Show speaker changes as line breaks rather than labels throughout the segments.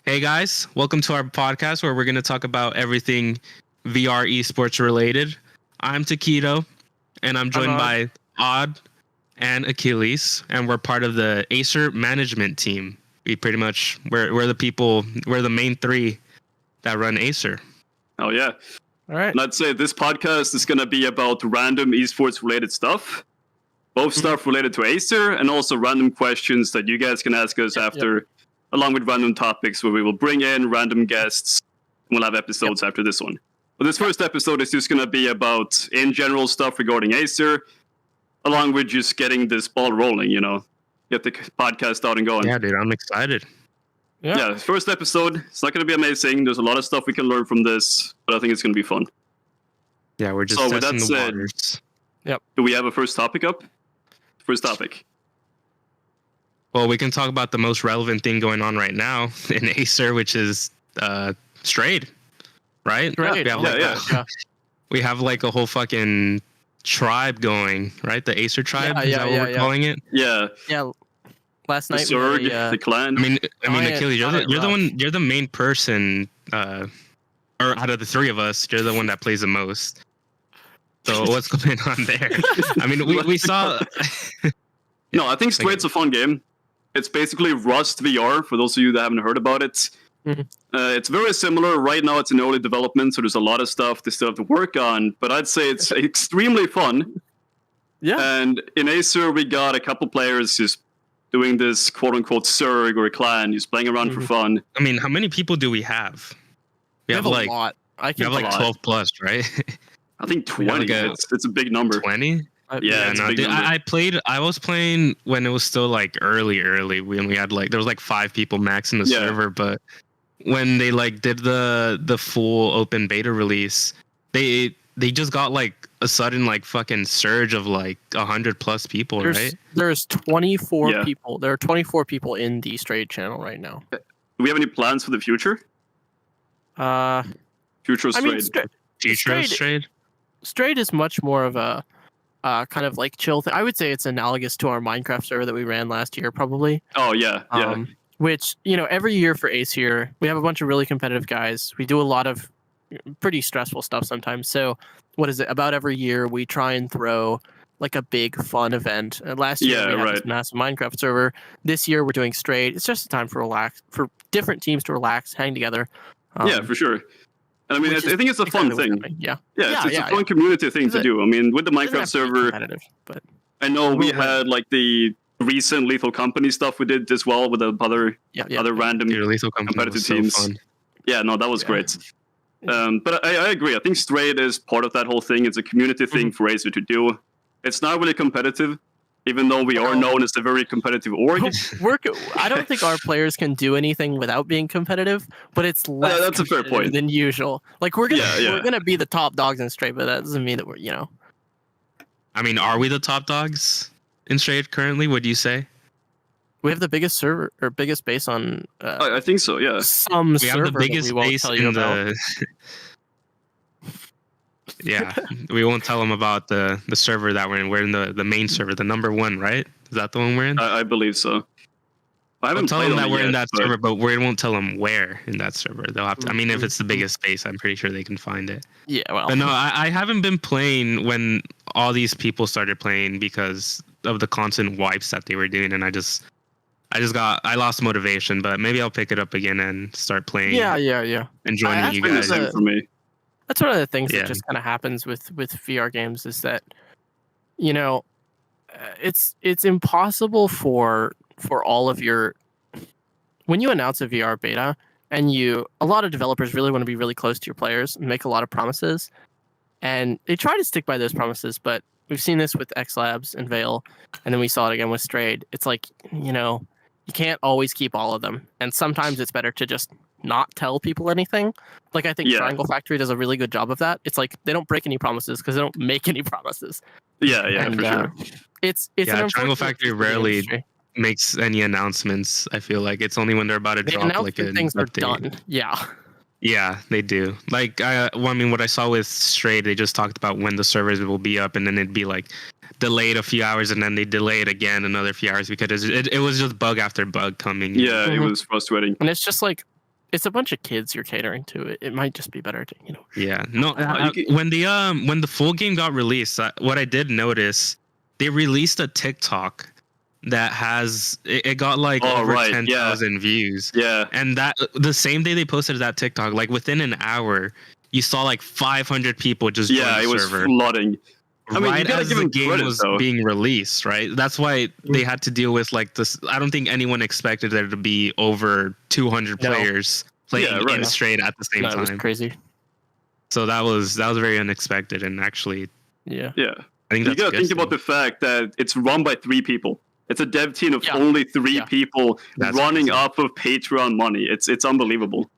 Hey guys, welcome to our podcast where we're going to talk about everything VR Esports related. I'm Taquito, and I'm joined by Odd and Achilles, and we're part of the Acer management team. We're the people, we're the main three that run Acer.
Oh yeah.
All right.
And I'd say this podcast is going to be about random esports related stuff. Both stuff related to Acer and also random questions that you guys can ask us after, along with random topics where we will bring in random guests. We'll have episodes after this one. But this first episode is just going to be about in general stuff regarding Acer, along with just getting this ball rolling, get the podcast out and going.
Yeah, dude, I'm excited.
Yeah, first episode. It's not going to be amazing. There's a lot of stuff we can learn from this, but I think it's going to be fun.
Yeah, we're just testing the waters.
Yep.
Do we have a first topic up? First topic.
Well, we can talk about the most relevant thing going on right now in Acer, which is Strayed, right?
Strayed.
We have like a whole fucking tribe going, right? The Acer tribe, is that what we're calling it?
Yeah.
Yeah. Last night,
the Zerg, the clan.
I mean, Achilles, you're the main person, or out of the three of us, you're the one that plays the most. So what's going on there? I mean, we saw.
No, I think Straight's a fun game. It's basically Rust VR, for those of you that haven't heard about it.
Mm-hmm.
It's very similar. Right now, it's in early development, so there's a lot of stuff they still have to work on. But I'd say it's extremely fun.
Yeah.
And in Acer, we got a couple players just doing this quote-unquote Zerg or a clan, just playing around for fun.
I mean, how many people do we have?
We have like a lot.
We have like 12 plus, right?
I think 20. It's a big number.
20?
Yeah,
dude, I was playing when it was still like early when we had like there was like 5 people max in the server, but when they like did the full open beta release, they just got like a sudden like fucking surge of like 100 plus people, right?
There's 24 people. There are 24 people in the Strayed channel right now.
Do we have any plans for the future? Future Strayed.
Strayed is much more of a kind of like chill thing. I would say it's analogous to our Minecraft server that we ran last year, probably.
Oh yeah.
Which every year for Acer, we have a bunch of really competitive guys. We do a lot of pretty stressful stuff sometimes. So what is it? About every year we try and throw like a big fun event. Last year we had this massive Minecraft server. This year we're doing Strayed. It's just a time for different teams to relax, hang together.
Yeah, for sure. And I mean, I think it's a fun thing. It's a fun community thing to do. I mean, with the Minecraft server,
but
I know we had like the recent Lethal Company stuff we did as well with the other random competitive teams.
So fun.
Yeah, no, that was great. But I agree. I think Strayed is part of that whole thing. It's a community thing for Acer to do. It's not really competitive, even though we are known as a very competitive org.
I don't think our players can do anything without being competitive, but it's less
that's a fair point
than usual. Like we're gonna be the top dogs in Strayed, but that doesn't mean that we're
I mean, are we the top dogs in Strayed currently? Would you say?
We have the biggest server or biggest base on.
I think so. Yeah.
We have the biggest base in the.
Yeah, we won't tell them about the server that we're in. We're in the main server, the number 1, right? Is that the one we're in?
I believe so. I haven't
tell them that we're in that server, but we won't tell them where in that server. They'll have to. I mean, if it's the biggest space, I'm pretty sure they can find it.
Yeah, well.
But no, I haven't been playing when all these people started playing because of the constant wipes that they were doing, and I lost motivation. But maybe I'll pick it up again and start playing.
Yeah.
And joining you guys.
For me.
That's one of the things that just kind of happens with VR games is that, it's impossible for all of your, when you announce a VR beta and a lot of developers really want to be really close to your players and make a lot of promises, and they try to stick by those promises, but we've seen this with X Labs and Veil, and then we saw it again with Strayed. It's like, you can't always keep all of them, and sometimes it's better to just not tell people anything. Like I think Triangle Factory does a really good job of that. It's like they don't break any promises because they don't make any promises.
Yeah, and, for sure.
It's
Triangle Factory rarely makes any announcements. I feel like it's only when they're about to drop like a
things are done.
Yeah, they do. Like what I saw with Strayed, they just talked about when the servers will be up, and then it'd be like delayed a few hours, and then they delay it again another few hours because it was just bug after bug coming.
Yeah, it was frustrating.
And it's just like it's a bunch of kids you're catering to. It might just be better to
Yeah. No.
You
When the full game got released, what I did notice, they released a TikTok that has it got like over 10,000 views.
Yeah.
And that the same day they posted that TikTok, like within an hour, you saw like 500 people just join the
it was
server.
flooding. I mean,
Right
you gotta
as
give
the
them
game
credit,
was
though.
being released, right? That's why they had to deal with like this. I don't think anyone expected there to be over 200
No.
players playing in straight at the same
It was
time.
crazy.
So that was very unexpected, and actually,
Yeah.
Yeah.
I think
You
that's a
gotta
good
think
thing.
about the fact that it's run by 3 people. It's a dev team of
Yeah.
only 3
Yeah.
people
That's
running
crazy.
off of Patreon money. It's unbelievable.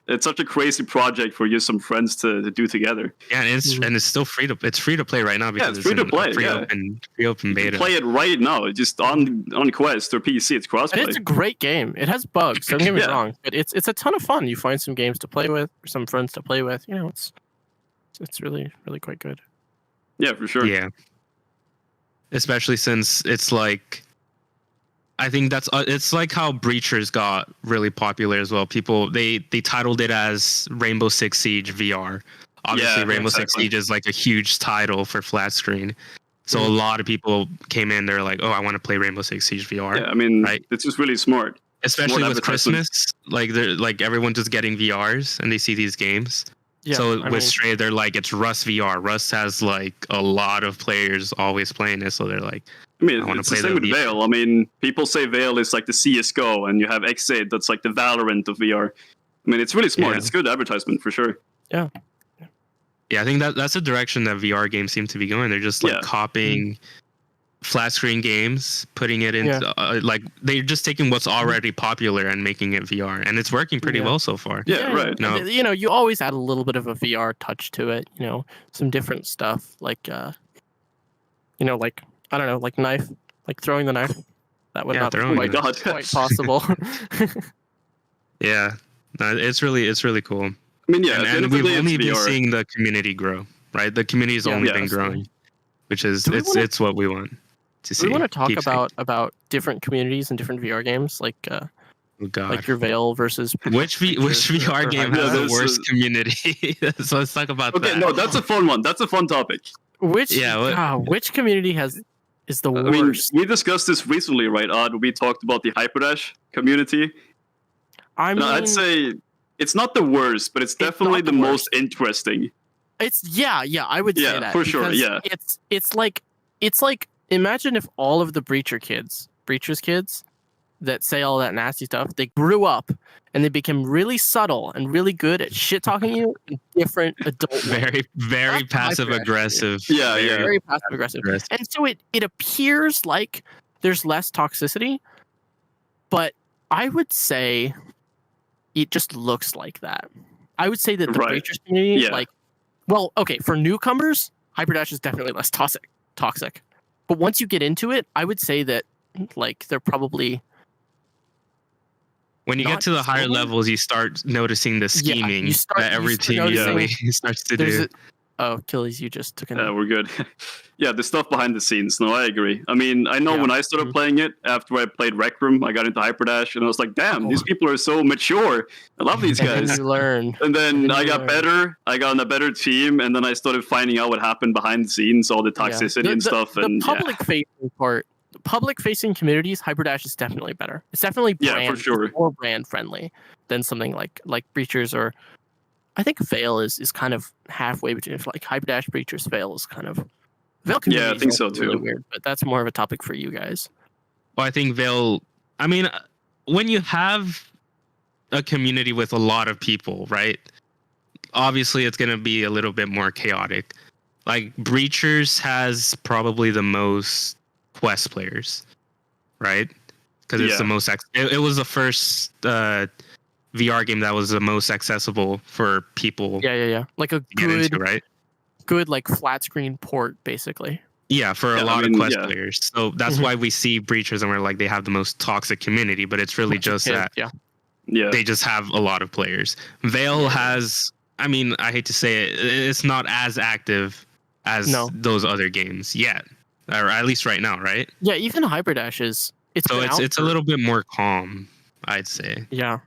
It's such a crazy project for you some friends to do together.
Yeah, and it's still free to play right now because
it's free to
in
play,
free
yeah.
open
You
beta.
can play it right now, just on Quest or PC. It's crossplay.
And it's a great game. It has bugs. Don't get me
Yeah.
wrong, but it's a ton of fun. You find some games to play with, or some friends to play with. It's really quite good.
Yeah, for sure.
Yeah. Especially since it's like, I think that's it's like how Breachers got really popular as well. People they titled it as Rainbow Six Siege VR. Obviously,
Yeah,
Rainbow Six
exactly.
Siege is like a huge title for flat screen. So a lot of people came in. They're like, "Oh, I want to play Rainbow Six Siege VR."
Yeah, I mean,
Right.
it's just really smart.
Especially
Smart
with
advertisement.
Christmas, like they're like everyone's just getting VRs and they see these games.
Yeah.
So
I
with
mean,
Stray, they're like, it's Rust VR. Rust has like a lot of players always playing it, so they're like,
I mean,
I wanna
it's the
play
same
the
with
VR.
Veil. I mean, people say Veil is like the CS:GO, and you have X8 that's like the Valorant of VR. I mean, it's really smart.
Yeah.
It's good advertisement for sure.
yeah, I think that's the direction that VR games seem to be going. They're just like
Yeah.
copying flat screen games, putting it into like they're just taking what's already popular and making it VR, and it's working pretty
Yeah.
well so far.
Yeah, right.
No.
and, you always add a little bit of a VR touch to it. Some different stuff like, like I don't know, like knife, like throwing the knife. That would
Yeah,
not be
throwing
quite,
the
knife.
quite possible.
Yeah, no, it's really cool.
I mean, yeah, at the end
and
of the
we've
day,
only
it's
been
VR.
seeing the community grow, right? The community's
Yeah,
only
yeah,
been
absolutely.
growing, which is
Do we wanna-
it's what we want to see.
We want to talk
Keep seeing.
about different communities and different VR games, like
Oh God.
like your Veil versus
Which VR
or
game
Hybrid.
has the
there's
worst community? So let's talk about
Okay,
that.
no, that's a fun one. That's a fun topic.
which which community is the
I mean,
worst?
we discussed this recently, right, Odd? We talked about the Hyperdash community.
I mean,
No, I'd say it's not the worst, but it's definitely
not the
the most interesting.
it's yeah, I would say
Yeah,
that
for sure,
because
yeah.
it's like imagine if all of the breachers kids that say all that nasty stuff, they grew up and they became really subtle and really good at shit talking you in different adult ways.
Very
That's
passive
Hyperdash,
aggressive.
Yeah, yeah.
Very passive aggressive. And so it appears like there's less toxicity, but I would say it just looks like that. I would say that the
Right.
breachers community,
Yeah.
okay, for newcomers, Hyperdash is definitely less toxic. But once you get into it, I would say that they're probably
When you
Not
get to the higher
similar?
levels, you start noticing the scheming that every team
noticing
usually starts to
there's
do.
oh, Achilles, you just took a
We're good. Yeah, the stuff behind the scenes. No, I agree. I mean, I know
Yeah.
when I started
Mhm.
playing it, after I played Rec Room, I got into Hyperdash, and I was like, damn,
Oh.
these people are so mature. I love these
and then
guys.
you learn.
And then
then
I
you
got
learn.
better. I got on a better team, and then I started finding out what happened behind the scenes, all the toxicity and stuff. And
the public facing communities, Hyperdash is definitely better. It's definitely
Yeah,
brand,
for sure.
more brand friendly than something like Breachers, or I think Veil is kind of halfway between Hyperdash, Breachers, Veil is kind of Veil community.
I
is
think
also
so,
really
too.
weird, but that's more of a topic for you guys.
Well, I think Veil. I mean, when you have a community with a lot of people, right? Obviously, it's going to be a little bit more chaotic. Like Breachers has probably the most Quest players, right? Because it's
Yeah.
the most. It was the first VR game that was the most accessible for people
Yeah. Like a
to get into,
good
right?
flat screen port, basically.
Yeah, for
Yeah,
a lot
I mean,
of Quest
yeah.
players. So that's
Mhm.
why we see Breachers and we're like they have the most toxic community, but it's really just that
Yeah.
yeah.
they just have a lot of players. Veil has, I mean, I hate to say it, it's not as active as
No.
those other games yet, or at least right now, right?
Yeah, even Hyperdash is
So
been out
it's a
for-
little bit more calm, I'd say.
Yeah.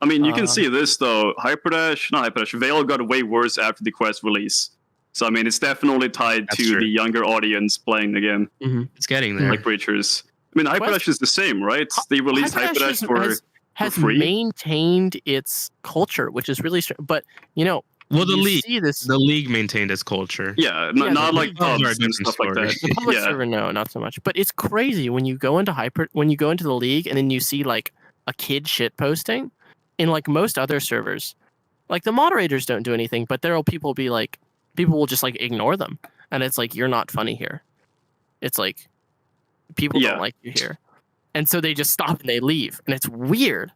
I mean, you can see this though. Veil got way worse after the Quest release. So I mean, it's definitely tied to the younger audience playing the game.
Mm-hmm.
It's getting there.
Like Breachers. I mean, Hyperdash is the same, right? They released Hyperdash for free.
Maintained its culture, which is really strange. But
well, the league maintained its culture.
Yeah, not like pubs and stuff like that.
The public server, no, not so much. But it's crazy when you go into the league and then you see like a kid shit posting in like most other servers. Like the moderators don't do anything, but there will people will just like ignore them, and it's like, you're not funny here. It's like people don't like you here, and so they just stop and they leave, and it's weird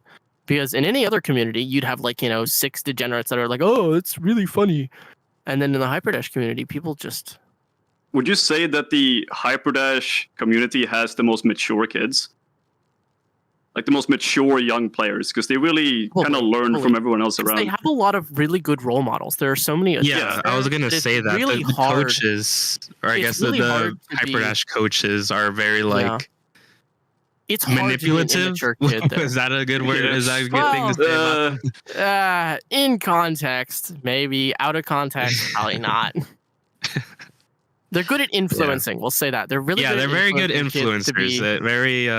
because in any other community you'd have like 6 degenerates that are like, oh, it's really funny, and then in the Hyperdash community people just.
Would you say that the Hyperdash community has the most mature kids? Like the most mature young players, because they really kind of learn from everyone else around.
They have a lot of really good role models. There are so many.
Yeah, I was gonna say that
really
the coaches, or I guess really the Hyperdash coaches, are very like.
It's hard
manipulative.
To be an immature kid,
Is that a good word? Is that a good thing to say about them?
In context, maybe. Out of context, probably not. They're good at influencing. We'll say that they're really. Yeah,
they're very good influencers. Very.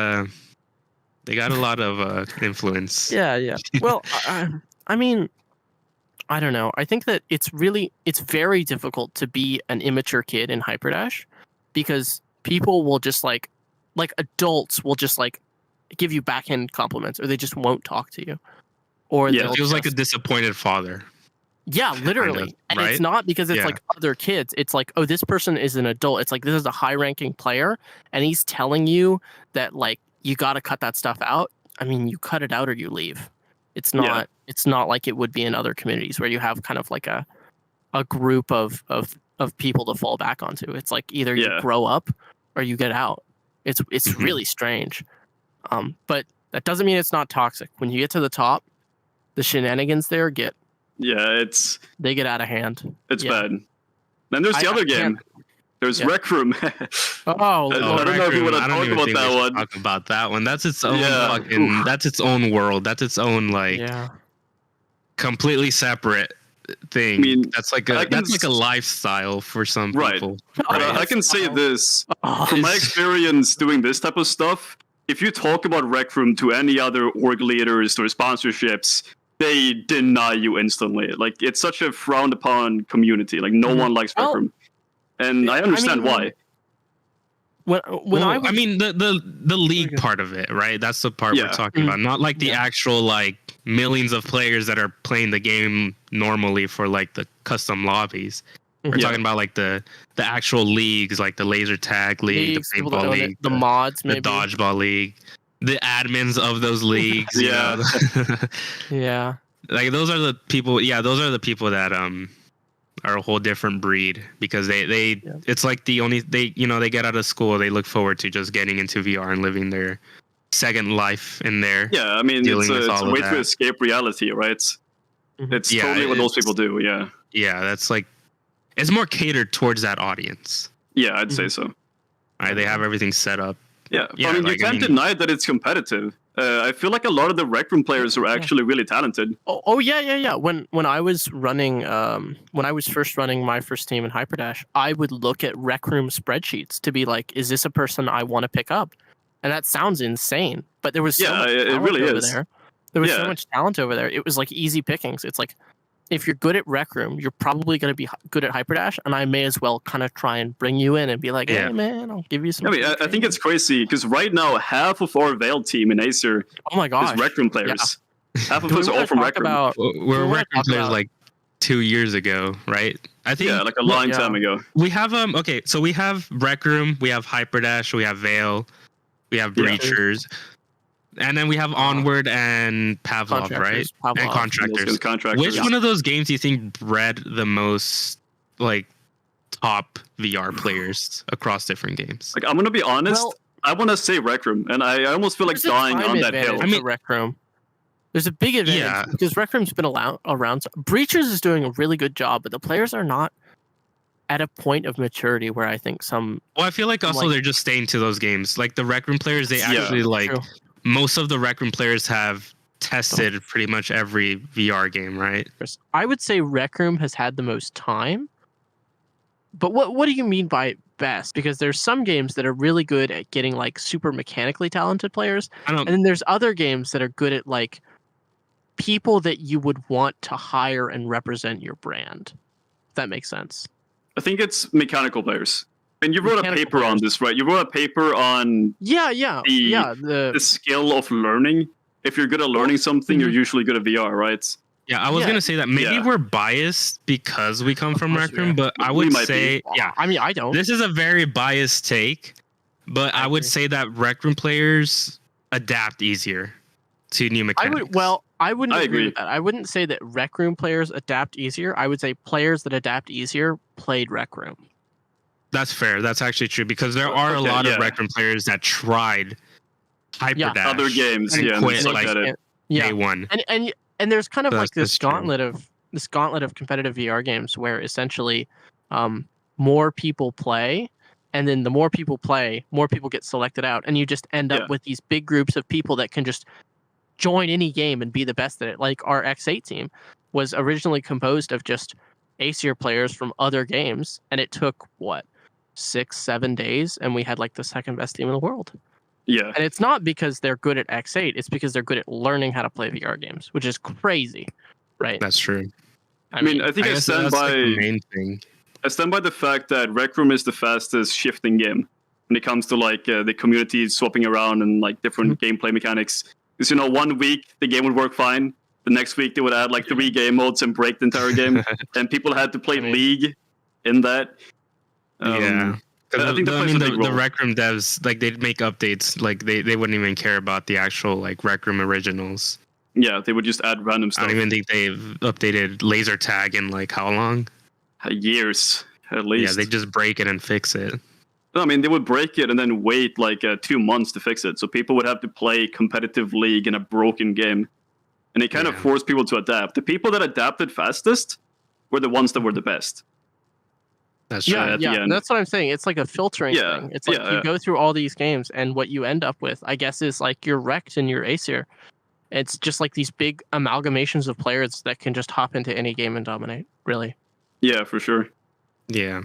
They got a lot of influence.
Yeah. Well, I mean, I don't know. I think that it's very difficult to be an immature kid in Hyperdash because people will just like adults will just like give you backhand compliments, or they just won't talk to you. Or
it feels like a disappointed father.
Yeah, literally. Kind of, and right? It's not because it's like other kids. It's like, oh, this person is an adult. It's like, this is a high-ranking player, and he's telling you that like, you got to cut that stuff out. I mean, you cut it out or you leave. It's not. It's not like it would be in other communities where you have kind of like a group of people to fall back onto. It's like either you grow up or you get out. It's really strange. But that doesn't mean it's not toxic. When you get to the top, the shenanigans there get.
Yeah,
they get out of hand.
It's bad. Then there's the other game. There's Rec Room.
I
don't know if you want to talk about that one.
Talk about that one. That's its own fucking. That's its own world. That's its own completely separate thing. I mean, that's like a lifestyle for some people.
Right. I can say this from my experience doing this type of stuff. If you talk about Rec Room to any other org leaders or sponsorships, they deny you instantly. Like, it's such a frowned upon community. Like, no one likes Rec Room. And I understand why.
I mean, the league part of it, right? That's the part we're talking about. Not like the actual like millions of players that are playing the game normally for like the custom lobbies. We're talking about like the actual leagues, like the laser tag league, the paintball league,
the mods, maybe.
The dodgeball league, the admins of those leagues.
Yeah.
Like those are the people. Yeah, those are the people that are a whole different breed, because they it's like they get out of school, they look forward to just getting into VR and living their second life in there.
Yeah, I mean, it's a way to escape reality, right? It's totally what those people do. Yeah,
that's like, it's more catered towards that audience.
Yeah, I'd say so.
Right, they have everything set up.
Yeah, I mean, you can't deny that it's competitive. I feel like a lot of the Rec Room players are actually really talented.
Oh yeah. When I was running, when I was first running my first team in Hyperdash, I would look at Rec Room spreadsheets to be like, is this a person I want to pick up? And that sounds insane, but there was so much talent over there. There was so much talent over there. It was like easy pickings. It's like, if you're good at Rec Room, you're probably going to be good at Hyperdash, and I may as well kind of try and bring you in and be like, hey, man, I'll give you some.
I mean, I think it's crazy, because right now, half of our Veil team in Acer is Rec Room players. Yeah. Half of us are all from Rec Room.
We're Rec Room players like 2 years ago, right? I think
like a long time ago.
We have so we have Rec Room, we have Hyperdash, we have Veil, we have Breachers. And then we have Onward and Pavlov, right? And Contractors. Which one of those games do you think bred the most like top VR players across different games?
Like, I'm gonna be honest. I want to say Rec Room, and I almost feel like dying on that hill.
I mean, Rec Room. There's a big advantage because Rec Room's been around. Breachers is doing a really good job, but the players are not at a point of maturity where I think some.
Well, I feel like also they're just staying to those games. Like the Rec Room players, they actually like. True. Most of the Rec Room players have tested pretty much every VR game, right?
I would say Rec Room has had the most time. But what do you mean by best? Because there's some games that are really good at getting like super mechanically talented players, and then there's other games that are good at like people that you would want to hire and represent your brand. If that makes sense.
I think it's mechanical players. And you wrote a paper on this, right? You wrote a paper on the skill of learning. If you're good at learning something, you're usually good at VR, right?
Yeah, I was gonna say that maybe we're biased because we come from Rec Room, but I would say,
I mean, I don't.
This is a very biased take, but I would say that Rec Room players adapt easier to new mechanics.
I wouldn't agree with that. I wouldn't say that Rec Room players adapt easier. I would say players that adapt easier played Rec Room.
That's fair. That's actually true because there are a lot of Rec Room players that tried Hyperdash,
other games,
and quit
like
day one.
And there's kind of like this gauntlet of competitive VR games where essentially more people play, and then the more people play, more people get selected out, and you just end up with these big groups of people that can just join any game and be the best at it. Like our X8 team was originally composed of just Acer players from other games, and it took 6-7 days, and we had like the second best team in the world.
Yeah.
And it's not because they're good at X8, it's because they're good at learning how to play VR games, which is crazy, right?
That's true.
I mean, I think I stand by
the main thing.
I stand by the fact that Rec Room is the fastest shifting game when it comes to like the community swapping around and like different gameplay mechanics. Because 1 week the game would work fine, the next week they would add like 3 game modes and break the entire game, and people had to play League in that. I think
the Rec Room devs, like, they'd make updates, like they wouldn't even care about the actual like Rec Room originals.
Yeah, they would just add random stuff.
I don't even think they've updated laser tag in like how long?
Years, at least.
Yeah, they just break it and fix it.
No, I mean, they would break it and then wait like 2 months to fix it. So people would have to play competitive League in a broken game. And it kind of forced people to adapt. The people that adapted fastest were the ones that were the best.
That's true.
That's what I'm saying. It's like a filtering thing. It's like you go through all these games, and what you end up with, I guess, is like you're wrecked and you're Acer. It's just like these big amalgamations of players that can just hop into any game and dominate, really.
Yeah, for sure.
Yeah.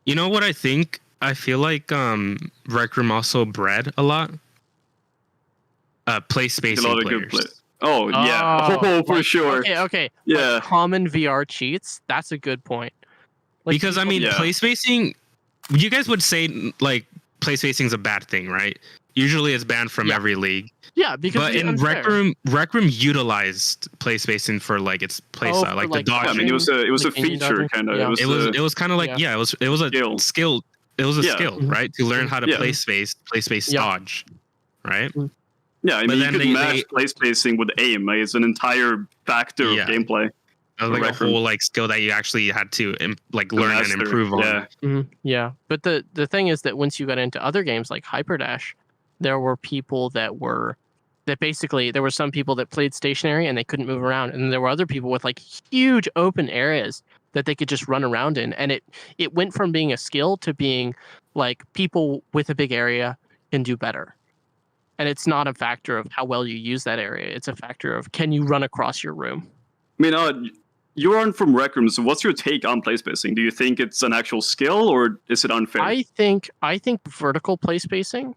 You know what I think? I feel like Rec Room also bred a lot. Playspacing players.
For sure.
Okay.
Yeah.
Like common VR cheats. That's a good point.
Like, because I mean, Playspacing. You guys would say like Playspacing is a bad thing, right? Usually, it's banned from every league.
Yeah, because
in Rec Room utilized Playspacing for like its playstyle, like the dodging.
I mean, it was a feature kind of.
Yeah. It was kind of like it was a skill. It was a skill, right? To learn how to play space dodge, right?
Yeah, I mean, you could match Playspacing with aim. Like, it's an entire factor of gameplay.
That was like a whole like skill that you actually had to learn and improve on.
Yeah, but the thing is that once you got into other games like Hyperdash, there were people there were some people that played stationary and they couldn't move around, and there were other people with like huge open areas that they could just run around in, and it went from being a skill to being like people with a big area can do better. And it's not a factor of how well you use that area. It's a factor of, can you run across your room?
I mean, you aren't from Rec Room, so what's your take on Playspacing? Do you think it's an actual skill, or is it unfair?
I think vertical Playspacing,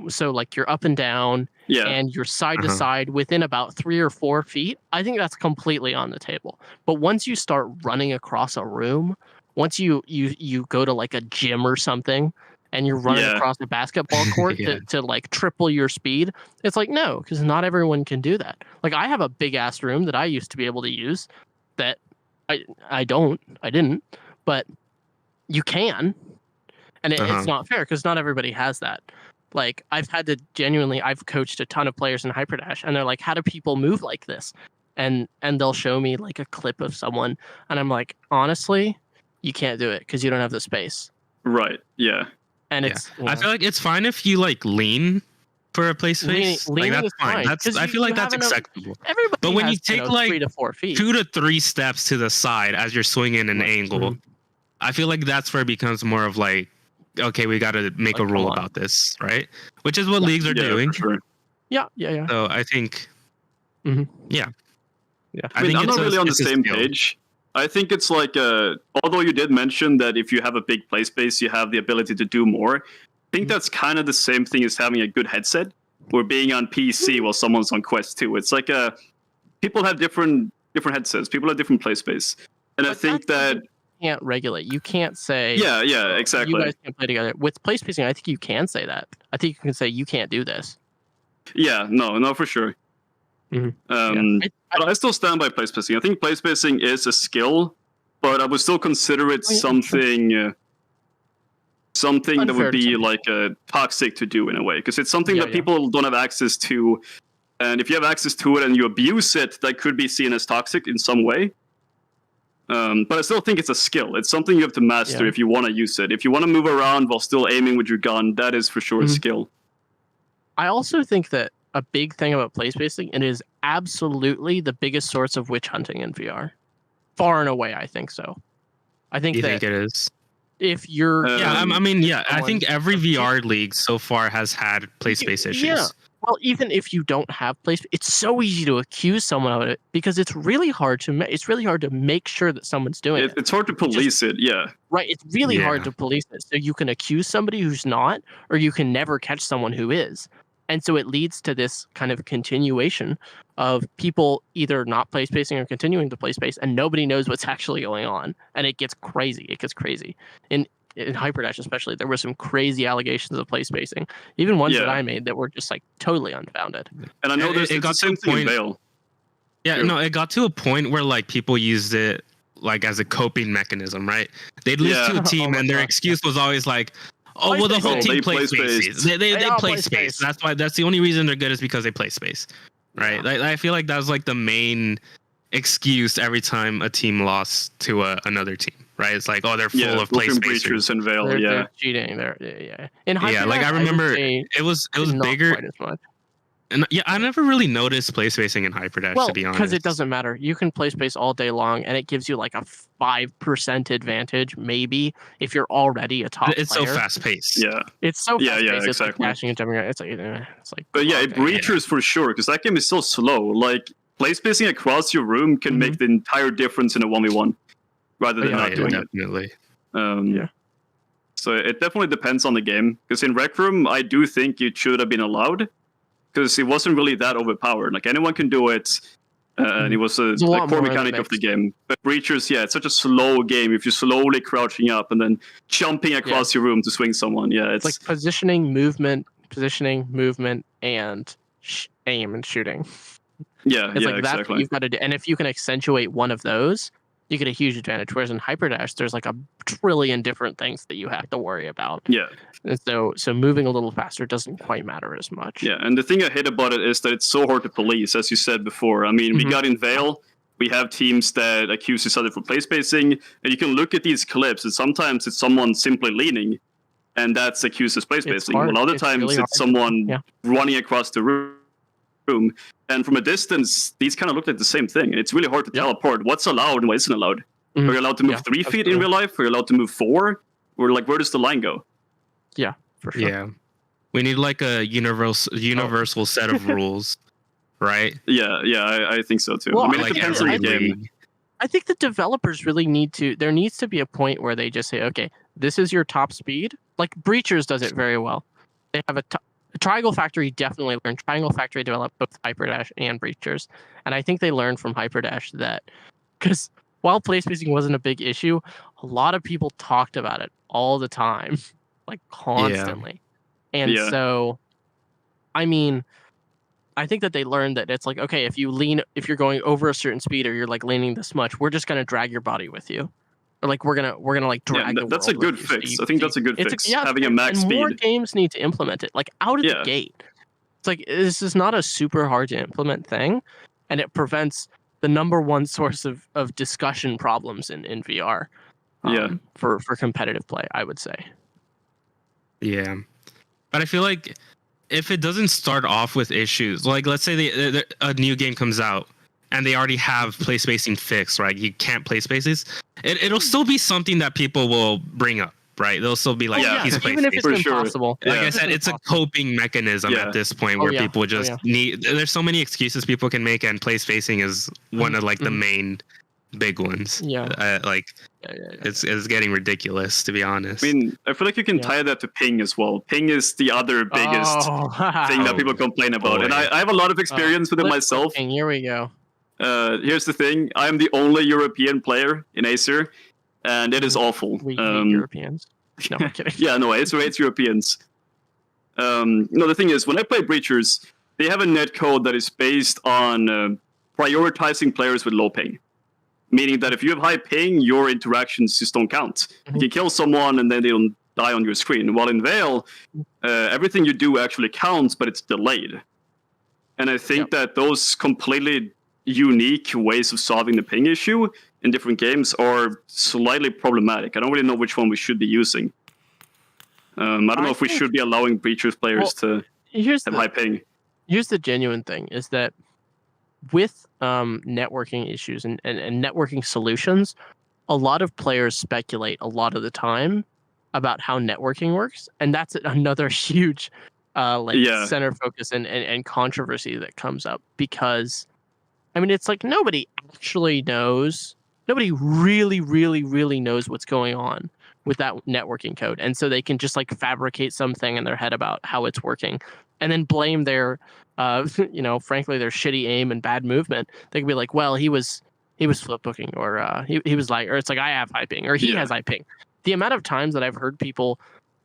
so like you're up and down, and you're side to side within about 3 or 4 feet, I think that's completely on the table. But once you start running across a room, once you go to like a gym or something, and you're running across a basketball court to like triple your speed, it's like, no, because not everyone can do that. Like, I have a big ass room that I used to be able to use that I didn't, but you can. And it's not fair because not everybody has that. Like, I've coached a ton of players in Hyperdash, and they're like, how do people move like this? And they'll show me like a clip of someone, and I'm like, honestly, you can't do it because you don't have the space.
Right, yeah.
And
I feel like it's fine if you like lean for a play space. Like, that's fine. I feel like that's acceptable. But when you take like
3 to 4 feet,
2 to 3 steps to the side as you're swinging an angle, I feel like that's where it becomes more of like, okay, we got to make a rule about this, right? Which is what leagues are doing.
For sure.
Yeah.
So I think Yeah.
I mean, I'm not really on the same page. I think it's like, although you did mention that if you have a big play space, you have the ability to do more. I think that's kind of the same thing as having a good headset or being on PC while someone's on Quest 2. It's like people have different headsets. People have different play space. And I think that...
You can't regulate. You can't say...
Yeah, exactly.
You guys can't play together. With play spacing, I think you can say that. I think you can say you can't do this.
Yeah, no, for sure. But I still stand by play spacing. I think play spacing is a skill, but I would still consider it something that would be like toxic to do in a way, because it's something that people don't have access to, and if you have access to it and you abuse it, that could be seen as toxic in some way. But I still think it's a skill. It's something you have to master if you want to use it. If you want to move around while still aiming with your gun, that is for sure a skill.
I also think that a big thing about play spacing, it is absolutely the biggest source of witch hunting in VR. Far and away, I think so. I think
think it is.
If you're...
I think every VR league so far has had play space issues.
Yeah. Well, even if you don't have play space, it's so easy to accuse someone of it because it's really hard to make sure that someone's doing it.
It's hard to police it, yeah.
Right, it's really hard to police it. So you can accuse somebody who's not, or you can never catch someone who is. And so it leads to this kind of continuation of people either not play spacing or continuing to play space, and nobody knows what's actually going on. And it gets crazy. In Hyperdash especially, there were some crazy allegations of play spacing, even ones that I made that were just like totally unfounded.
And I know it got to a point.
It got to a point where like people used it like as a coping mechanism, right? They'd lose to a team, and their excuse was always like, "Oh, well, the whole team plays space. They play space. That's the only reason they're good is because they play space, right?" I feel like that was like the main excuse every time a team lost to another team, right? It's like, oh, they're full of play spacers
and Veil.
They're cheating. In Hyperdash,
like I remember it was bigger.
Quite as much.
And I never really noticed play spacing in Hyperdash, to be honest.
Because it doesn't matter. You can play space all day long, and it gives you like a 5% advantage, maybe, if you're already a top player.
It's so fast paced.
Yeah.
It's so fast paced.
Exactly.
It's like dashing and jumping around. It's like.
But Breachers for sure, because that game is so slow. Like, play spacing across your room can make the entire difference in a 1v1, rather than not doing it.
Definitely.
So it definitely depends on the game. Because in Rec Room, I do think it should have been allowed, because it wasn't really that overpowered. Like, anyone can do it, and it was a core mechanic of the game. But Breachers, it's such a slow game. If you're slowly crouching up and then jumping across your room to swing someone, it's
like positioning, movement, and aim and shooting. It's like that's what you've got to do. And if you can accentuate one of those, you get a huge advantage. Whereas in Hyperdash, there's like a trillion different things that you have to worry about.
Yeah.
And so moving a little faster doesn't quite matter as much.
Yeah, and the thing I hate about it is that it's so hard to police, as you said before. I mean, we got in Veil, we have teams that accuse each other for play spacing, and you can look at these clips, and sometimes it's someone simply leaning, and that's accused as play spacing. Well, other times really it's someone running across the room. And from a distance, these kind of look like the same thing. It's really hard to tell apart what's allowed and what isn't allowed. Are you allowed to move 3 feet in real life? Are you allowed to move 4? Or like, where does the line go?
Yeah, for sure.
Yeah. We need like a universal set of rules, right?
Yeah, I think so too.
Well,
I mean, it depends on the game.
I think the developers really there needs to be a point where they just say, okay, this is your top speed. Like Breachers does it very well. They have Triangle Factory definitely learned. Triangle Factory developed both Hyperdash and Breachers. And I think they learned from Hyperdash that, because while play spacing wasn't a big issue, a lot of people talked about it all the time, like constantly. And so, I mean, I think that they learned that it's like, okay, if you're going over a certain speed or you're like leaning this much, we're just going to drag your body with you. Or like we're gonna like drag.
Yeah, that's a good fix. I think that's a good fix. Having a max speed.
More games need to implement it, like out of the gate. It's like this is not a super hard to implement thing, and it prevents the number one source of discussion problems in VR. For competitive play, I would say.
Yeah, but I feel like if it doesn't start off with issues, like let's say a new game comes out and they already have play spacing fixed, right? You can't play spaces. It'll still be something that people will bring up, right? They'll still be like,
yeah,
he's
even if it's
For sure.
impossible.
Like
Yeah.
I said, it's a coping mechanism
Yeah.
at this point
Oh,
where
yeah.
people just
Oh, yeah.
need. There's so many excuses people can make, and place spacing is one of like the main big ones.
Yeah.
It's getting ridiculous, to be honest.
I mean, I feel like you can tie that to ping as well. Ping is the other biggest thing that people complain about.
boy.
And I have a lot of experience with it myself.
Here we go.
Here's the thing. I'm the only European player in Acer, and it is awful.
We Europeans. No, I'm kidding.
Yeah, no, Acer hates Europeans. No, the thing is, when I play Breachers, they have a netcode that is based on prioritizing players with low ping. Meaning that if you have high ping, your interactions just don't count. You can kill someone and then they don't die on your screen. While in Veil, everything you do actually counts, but it's delayed. And I think that those completely unique ways of solving the ping issue in different games are slightly problematic. I don't really know which one we should be using. I don't know if we should be allowing Breachers players to have high ping.
Here's the genuine thing, is that with networking issues and networking solutions, a lot of players speculate a lot of the time about how networking works. And that's another huge center focus and controversy that comes up, because I mean, it's like nobody actually knows. Nobody really, really, really knows what's going on with that networking code. And so they can just like fabricate something in their head about how it's working and then blame their, frankly, their shitty aim and bad movement. They can be like, well, he was flip booking, or he was like, or it's like, I have high ping, or he has high ping. The amount of times that I've heard people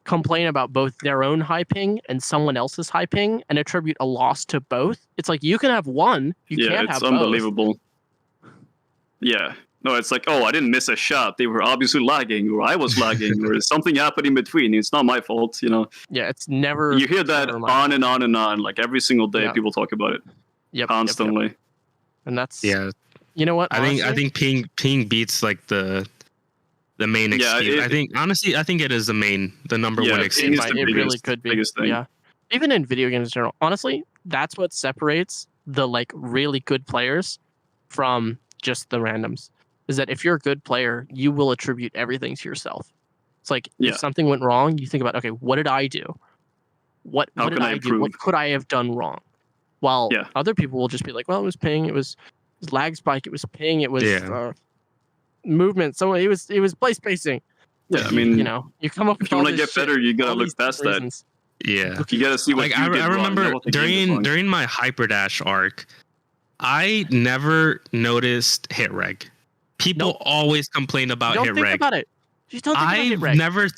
complain about both their own high ping and someone else's high ping and attribute a loss to both. It's like, you can have one, you can't have both.
Yeah, it's unbelievable. Yeah. No, it's like, oh, I didn't miss a shot. They were obviously lagging, or I was lagging, or something happened in between. It's not my fault, you know.
Yeah, it's never.
You hear that on and on and on, like every single day. People talk about it. Constantly.
Yep. And that's
you
know what?
I think ping beats like the main excuse. I think it is the number one excuse.
It really could be.
Biggest thing.
Yeah. Even in video games in general, honestly, that's what separates the like really good players from just the randoms. Is that if you're a good player, you will attribute everything to yourself. It's like if something went wrong, you think about, okay, what did I do? What did I do? What could I have done wrong? While other people will just be like, well, it was ping, it was lag spike, it was ping, it was movement. So it was play spacing.
Yeah, I mean,
you come up with.
If you want to get better, you gotta look past that.
Yeah,
you gotta see what.
Like I remember during my hyperdash arc, I never noticed hit reg. People always complain about hit reg.
Don't think about it. Just don't think about hit reg.
I never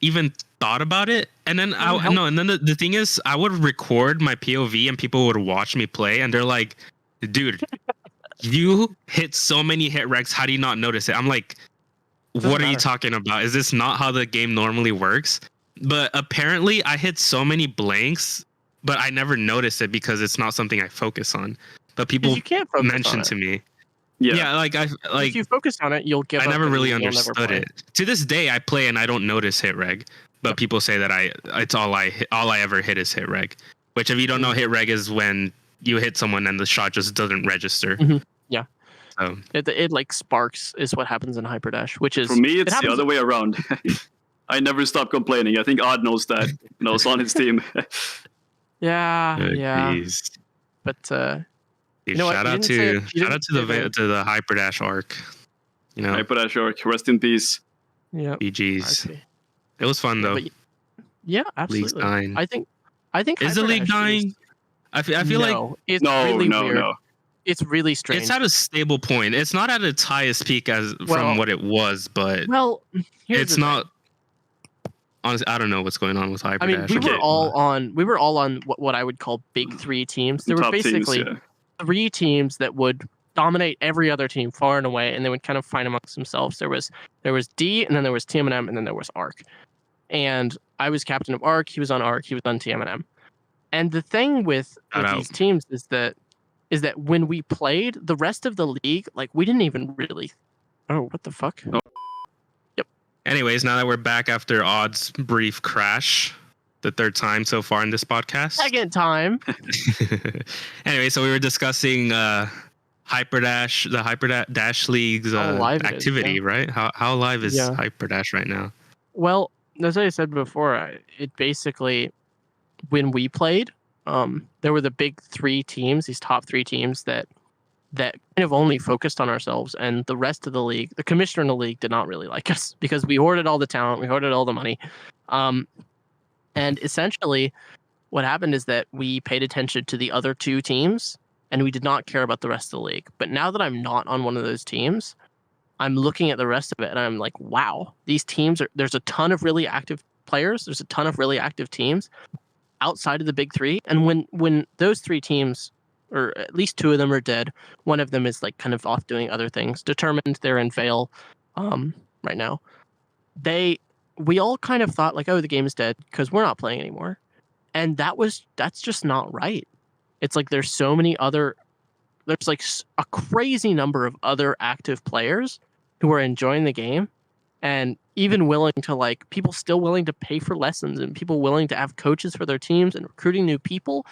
even thought about it. And then the thing is, I would record my POV and people would watch me play, and they're like, "Dude, you hit so many hit regs. How do you not notice it?" I'm like, "What are you talking about? Is this not how the game normally works?" But apparently, I hit so many blanks, but I never noticed it because it's not something I focus on. But people mention to me. Yeah, if
you focus on it, you'll give up.
I never really understood it. To this day, I play and I don't notice hit reg, but people say that it's all I ever hit is hit reg. Which, if you don't know, hit reg is when you hit someone and the shot just doesn't register.
Mm-hmm. Yeah.
So
it like sparks is what happens in hyperdash, which is
for me it's the other way around. I never stop complaining. I think Odd knows that. It's on his team.
Yeah.
Geez.
But
shout out to the hyperdash arc.
Hyperdash arc. Rest in peace.
Yeah.
BG's. It was fun though.
Yeah, absolutely.
League's dying.
I think
is the league dying? I feel like
it's really weird.
No.
It's really strange.
It's at a stable point. It's not at its highest peak from what it was, but it's not. Honestly, I don't know what's going on with Hyperdash.
I mean, we were all on what I would call big three teams. There were basically three teams that would dominate every other team far and away, and they would kind of fight amongst themselves. There was D, and then there was TMNM, and then there was ARC. And I was captain of ARC. He was on ARC. He was on TMNM. And the thing with these teams is that when we played, the rest of the league, like, we didn't even really. Oh, what the fuck?
Oh.
Yep.
Anyways, now that we're back after Odd's brief crash, the third time so far in this podcast.
Second time.
Anyway, so we were discussing the Hyperdash League's activity, right? How live is Hyperdash right now?
Well, as I said before, it basically, when we played, there were the big three teams, these top three teams that kind of only focused on ourselves, and the rest of the league, the commissioner in the league did not really like us because we hoarded all the talent, we hoarded all the money. And essentially what happened is that we paid attention to the other two teams and we did not care about the rest of the league. But now that I'm not on one of those teams, I'm looking at the rest of it and I'm like, wow, these teams there's a ton of really active players, there's a ton of really active teams outside of the big three. And when those three teams, or at least two of them, are dead, one of them is like kind of off doing other things. Determined, they're in Vale right now. We all kind of thought like, oh, the game is dead because we're not playing anymore. And that's just not right. It's like there's like a crazy number of other active players who are enjoying the game and even willing to, like, people still willing to pay for lessons and people willing to have coaches for their teams and recruiting new people.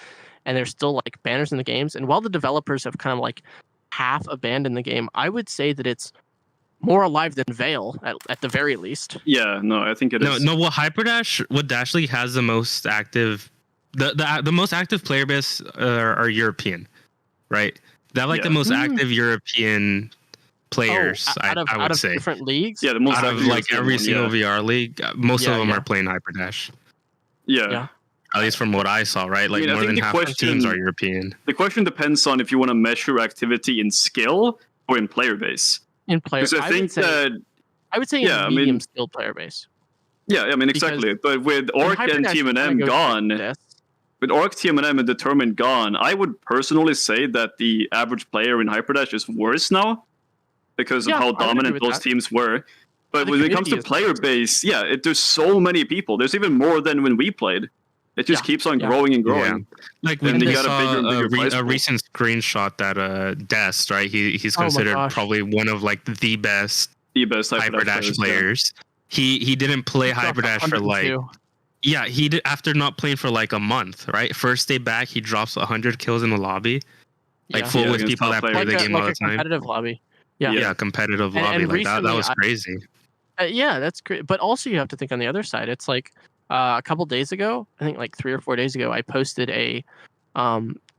And there's still like banners in the games. And while the developers have kind of like half abandoned the game, I would say that it's more alive than Vale at the very least.
Yeah, no, I think it is.
No, well, what Dash League has the most active, the most active player base are European, right? They have like the most active European players.
Out
I would say
different leagues.
Yeah, the most
out of
active
like every single VR league, most of them
Yeah.
are playing Hyperdash.
Yeah.
At least from what I saw, right? Like
I
more
think
than
the
half the teams are European.
The question depends on if you want to measure activity in skill or in player base.
In player,
Because I think that
I would say
yeah,
in medium skilled player base.
Yeah, I mean exactly. But with Orc and
Hyperdash
TMNM
kinda goes
gone,
like this.
with Orc, TMNM, and Determined gone, I would personally say that the average player in Hyperdash is worse now because of
Yeah,
how
I would agree
dominant
with
those
that.
teams were. But
The
when it comes to
community is
player
worse.
base, there's so many people. There's even more than when we played. It just keeps on growing and growing.
Like
And
when
they
we
got a
saw
bigger and bigger prize
a
pool.
recent screenshot that Dest, right? He's
Oh my
considered
gosh.
probably one of like the best
The best
Hyperdash players. He didn't play
Dropped
Hyperdash for like
102.
he did after not playing for like a month, right? First day back, he drops 100 kills in the lobby, like
Yeah.
full with
against
people
top
that play
players.
the game all the
a
time.
competitive lobby. Yeah.
Yeah, competitive
And
lobby like that. That
recently
was crazy.
Yeah, that's great. But also you have to think on the other side. It's like a couple days ago, I think like 3 or 4 days ago, I posted a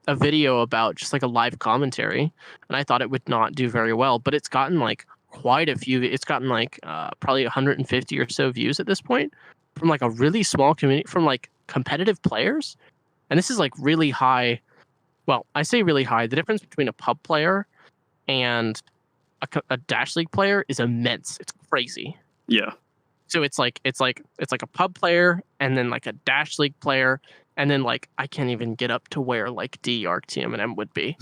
video about just like a live commentary, and I thought it would not do very well, but it's gotten like quite a few. It's gotten like probably 150 or so views at this point from like a really small community, from like competitive players. And this is like really high. Well, I say really high. The difference between a pub player and a Dash League player is immense. It's crazy.
Yeah.
So it's like a pub player and then like a Dash League player, and then like I can't even get up to where like D Arc TMNM would be.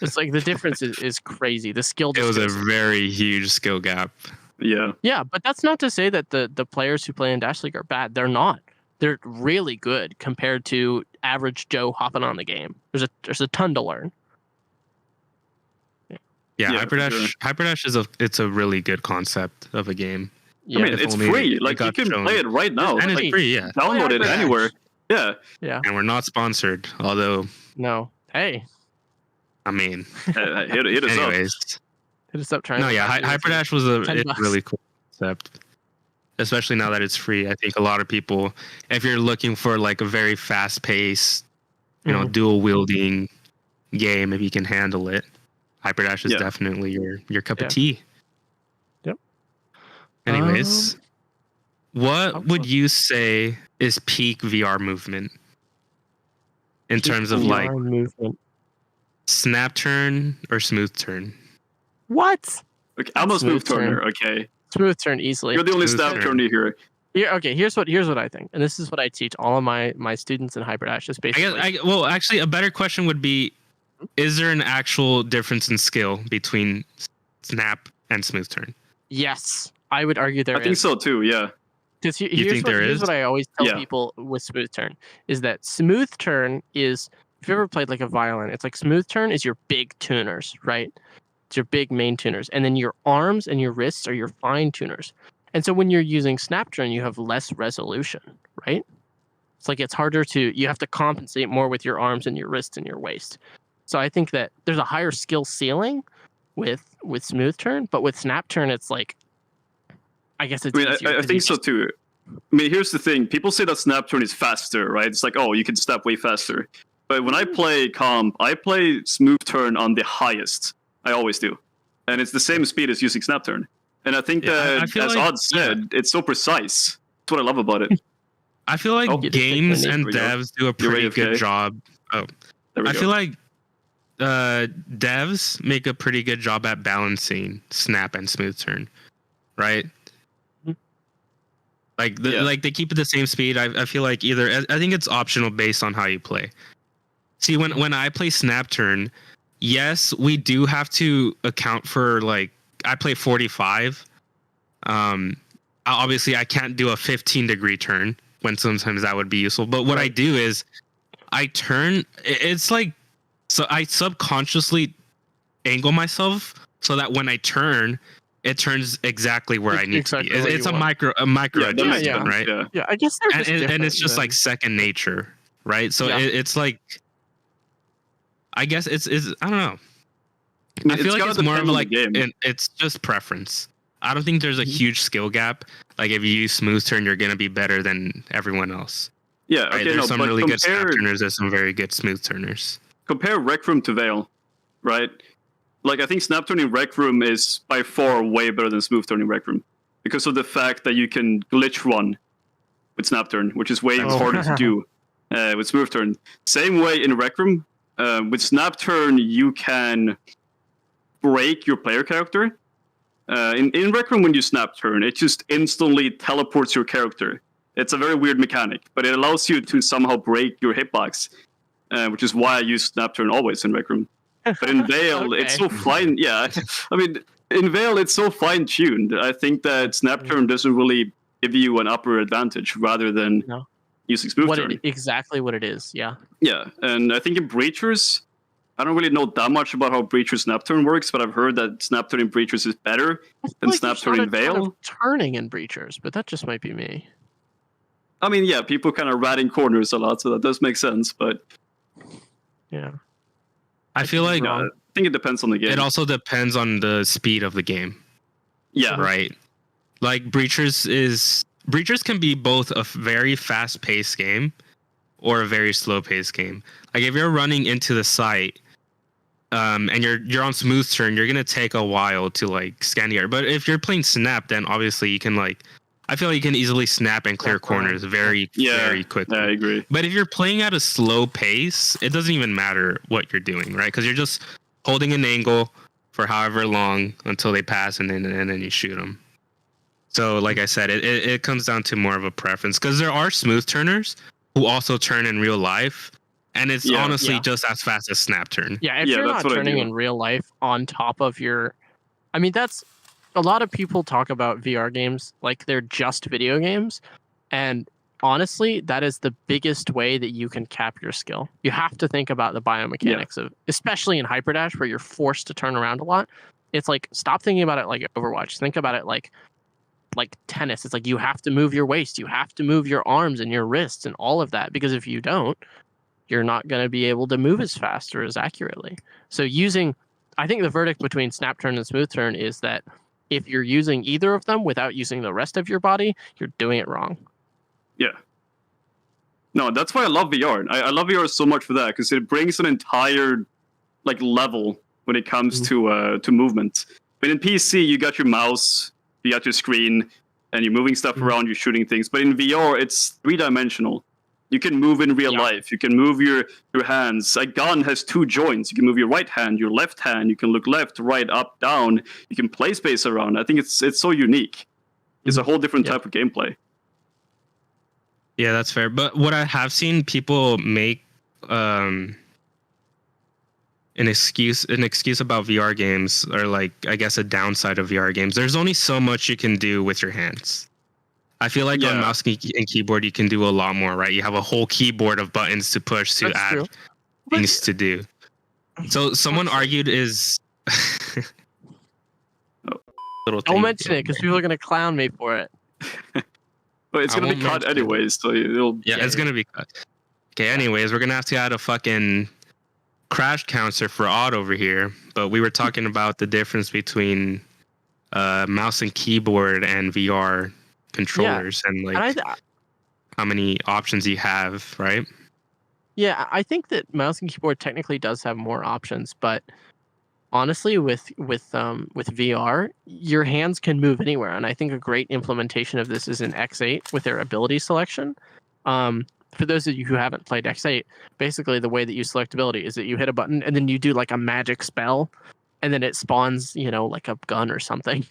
It's like the difference is crazy. The skill
It was a
difference.
very huge skill gap.
Yeah.
Yeah, but that's not to say that the players who play in Dash League are bad. They're not. They're really good compared to average Joe hopping on the game. There's a ton to learn.
Yeah,
Yeah, for
Hyperdash is a really good concept of a game.
Yeah,
I mean,
if
it's
only
free.
it
Like you
got
can
shown.
play it right now.
And it's
Like,
free, yeah.
download it
Hyperdash.
anywhere. Yeah.
yeah.
And we're not sponsored, although
No. Hey,
I mean,
Hit us up.
anyways.
hit us up. Trying.
No, yeah, Hyperdash was a
$10.
really cool concept, especially now that it's free. I think a lot of people, if you're looking for like a very fast-paced, dual wielding game, if you can handle it, Hyperdash is definitely your cup of tea.
Yep.
Anyways, what would you say is peak VR movement in terms of like
movement?
snap turn or smooth turn?
What?
Okay, I'm a smooth
Smooth turn.
turner. Okay,
Smooth turn easily.
you're the only
Smooth
snap
turn.
turner here.
Okay, here's what I think, and this is what I teach all of my students in Hyperdash. Is basically
Well, actually, a better question would be: is there an actual difference in skill between snap and smooth turn?
yes, I would argue there
I think
is.
so too. Yeah.
Because
You think there
here's
is?
what I always tell
Yeah.
people with smooth turn is that smooth turn is, if you ever played like a violin, it's like smooth turn is your big tuners, right? It's your big main tuners, and then your arms and your wrists are your fine tuners. And so when you're using snap turn, you have less resolution, right? It's like it's harder you have to compensate more with your arms and your wrists and your waist. So I think that there's a higher skill ceiling with smooth turn, but with snap turn, it's like, I guess it's
I mean,
easier
I
'cause
think
you
so
just-
too. I mean, here's the thing. People say that snap turn is faster, right? It's like, oh, you can snap way faster. But when I play comp, I play smooth turn on the highest. I always do. And it's the same speed as using snap turn. And I think that, as Odd said, it's so precise. That's what I love about it.
I feel like games and devs do a pretty good job. Oh, I feel like devs make a pretty good job at balancing snap and smooth turn, right? Like like they keep it the same speed. I feel like I think it's optional based on how you play. See, when I play snap turn, yes, we do have to account for, like, I play 45. Obviously I can't do a 15-degree turn when sometimes that would be useful. But what I do is I turn. It's like, so I subconsciously angle myself so that when I turn, it turns exactly where I need to be. It's a micro adjustment, right?
Yeah, I guess they're just
and it's just like second nature, right? So it's like, I guess it's I don't know. I feel like it's more of like it's just preference. I don't think there's a huge skill gap. Like, if you use smooth turn, you're gonna be better than everyone else.
Yeah,
right?
okay,
There's some really good snap turners. There's some very good smooth turners.
Compare Rec Room to Veil, right? Like, I think snap turning Rec Room is by far way better than smooth turning Rec Room because of the fact that you can glitch run with snap turn, which is way harder to do with smooth turn. Same way in Rec Room. With snap turn, you can break your player character. In Rec Room, when you snap turn, it just instantly teleports your character. It's a very weird mechanic, but it allows you to somehow break your hitbox, which is why I use snap turn always in Rec Room. But in Veil, it's so fine. Yeah, I mean, in Veil, it's so fine-tuned. I think that snap turn doesn't really give you an upper advantage rather than using smooth turn.
Exactly what it is, yeah.
Yeah, and I think in Breachers, I don't really know that much about how Breacher snap turn works, but I've heard that snap turn in Breachers is better than snap turn in Veil.
Turning in Breachers, but that just might be me.
I mean, yeah, people kind of rat in corners a lot, so that does make sense, but
yeah.
I feel like
I think it depends on the game.
It also depends on the speed of the game.
Yeah.
Right. Like, Breachers can be both a very fast-paced game or a very slow-paced game. Like, if you're running into the site, and you're on smooth turn, you're gonna take a while to, like, scan the area. But if you're playing snap, then obviously you can, like, I feel like you can easily snap and clear corners very quickly.
Yeah, I agree.
But if you're playing at a slow pace, it doesn't even matter what you're doing, right? Because you're just holding an angle for however long until they pass, and then you shoot them. So, like I said, it comes down to more of a preference, because there are smooth turners who also turn in real life, and it's honestly just as fast as snap turn.
Yeah, if you're not turning in real life on top of your... I mean, that's... A lot of people talk about VR games like they're just video games, and honestly, that is the biggest way that you can cap your skill. You have to think about the biomechanics of, especially in Hyperdash, where you're forced to turn around a lot. It's like, stop thinking about it like Overwatch. Think about it like tennis. It's like, you have to move your waist, you have to move your arms and your wrists and all of that, because if you don't, you're not going to be able to move as fast or as accurately. So I think the verdict between snap turn and smooth turn is that if you're using either of them without using the rest of your body, you're doing it wrong.
Yeah. No, that's why I love VR. I love VR so much for that, because it brings an entire level when it comes to movement. But in PC, you got your mouse, you got your screen, and you're moving stuff around, you're shooting things. But in VR, it's 3-dimensional. You can move in real life. You can move your hands. A gun has 2 joints. You can move your right hand, your left hand. You can look left, right, up, down. You can play space around. I think it's so unique. It's a whole different type of gameplay.
Yeah, that's fair. But what I have seen people make an excuse about VR games, or I guess a downside of VR games. There's only so much you can do with your hands. I feel like on mouse and keyboard, you can do a lot more, right? You have a whole keyboard of buttons to push to add things to do. So someone argued is...
Don't mention it, because people are going to clown me for it.
But it's going to be cut anyways, so it'll...
Yeah, it's going to be cut. Okay, anyways, we're going to have to add a fucking crash counter for Odd over here. But we were talking about the difference between mouse and keyboard and VR controllers and like
And
how many options you have, right?
yeah, I think that mouse and keyboard technically does have more options, but honestly, with VR, your hands can move anywhere, and I think a great implementation of this is in X8 with their ability selection. For those of you who haven't played X8, basically the way that you select ability is that you hit a button and then you do like a magic spell, and then it spawns, like a gun or something.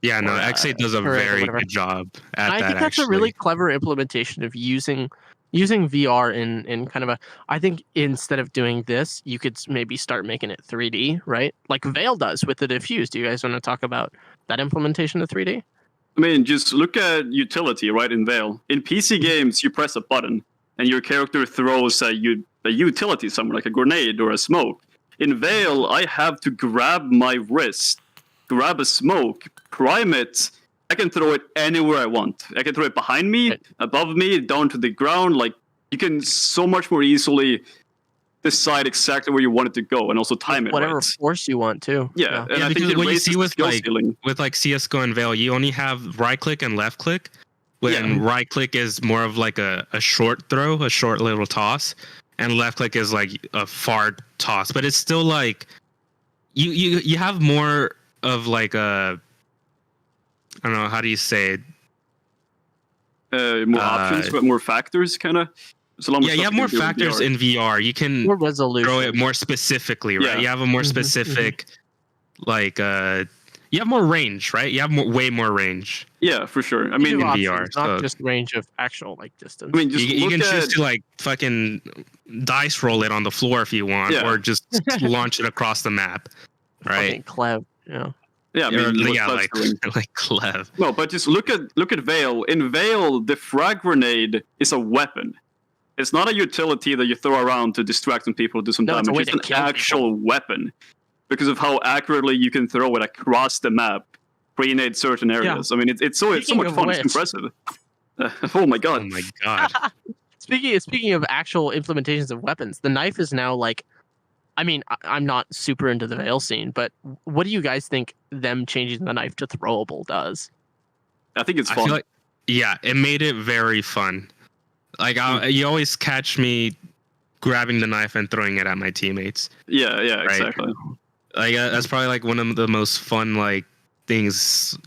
Yeah, no, X8 does a very good job at that.
I think that's a really clever implementation of using VR in kind of a. I think instead of doing this, you could maybe start making it 3D, right? Like Veil does with the diffuse. Do you guys want to talk about that implementation of 3D?
I mean, just look at utility, right? In Veil, in PC games, you press a button and your character throws a utility somewhere, like a grenade or a smoke. In Veil, I have to grab my wrist, grab a smoke, prime it. I can throw it anywhere I want. I can throw it behind me, above me, down to the ground. Like, you can so much more easily decide exactly where you want it to go and also time it
whatever
right.
force you want to.
Yeah, and I think
what you see with
ceiling.
CS:GO and Veil, you only have right click and left click. When right click is more of like a short throw, a short little toss, and left click is like a far toss. But it's still like you have more of like a, I don't know, how do you say it?
More options, but more factors, kind of.
You have more factors in VR. You can
more resolution.
Throw it more specifically, right?
Yeah.
You have a more specific, like, you have more range, right? You have way more range.
Yeah, for sure. I mean,
in VR,
not just range of actual like distance.
I mean, just
you can choose to like fucking dice roll it on the floor if you want, or just launch it across the map, right?
Fucking Clev, yeah.
Yeah, I mean,
like Clev.
No, but just look at Veil. In Veil, the frag grenade is a weapon. It's not a utility that you throw around to distract some people, do some damage. It's an actual weapon because of how accurately you can throw it across the map, grenade certain areas. I mean, it's so much fun. It's impressive. Oh my god!
Oh my god!
Speaking of actual implementations of weapons, the knife is now like. I mean, I'm not super into the Veil scene, but what do you guys think them changing the knife to throwable does?
I think it's fun.
I feel like, it made it very fun. Like, you always catch me grabbing the knife and throwing it at my teammates.
Yeah,
right?
Exactly.
Like, that's probably like one of the most fun like things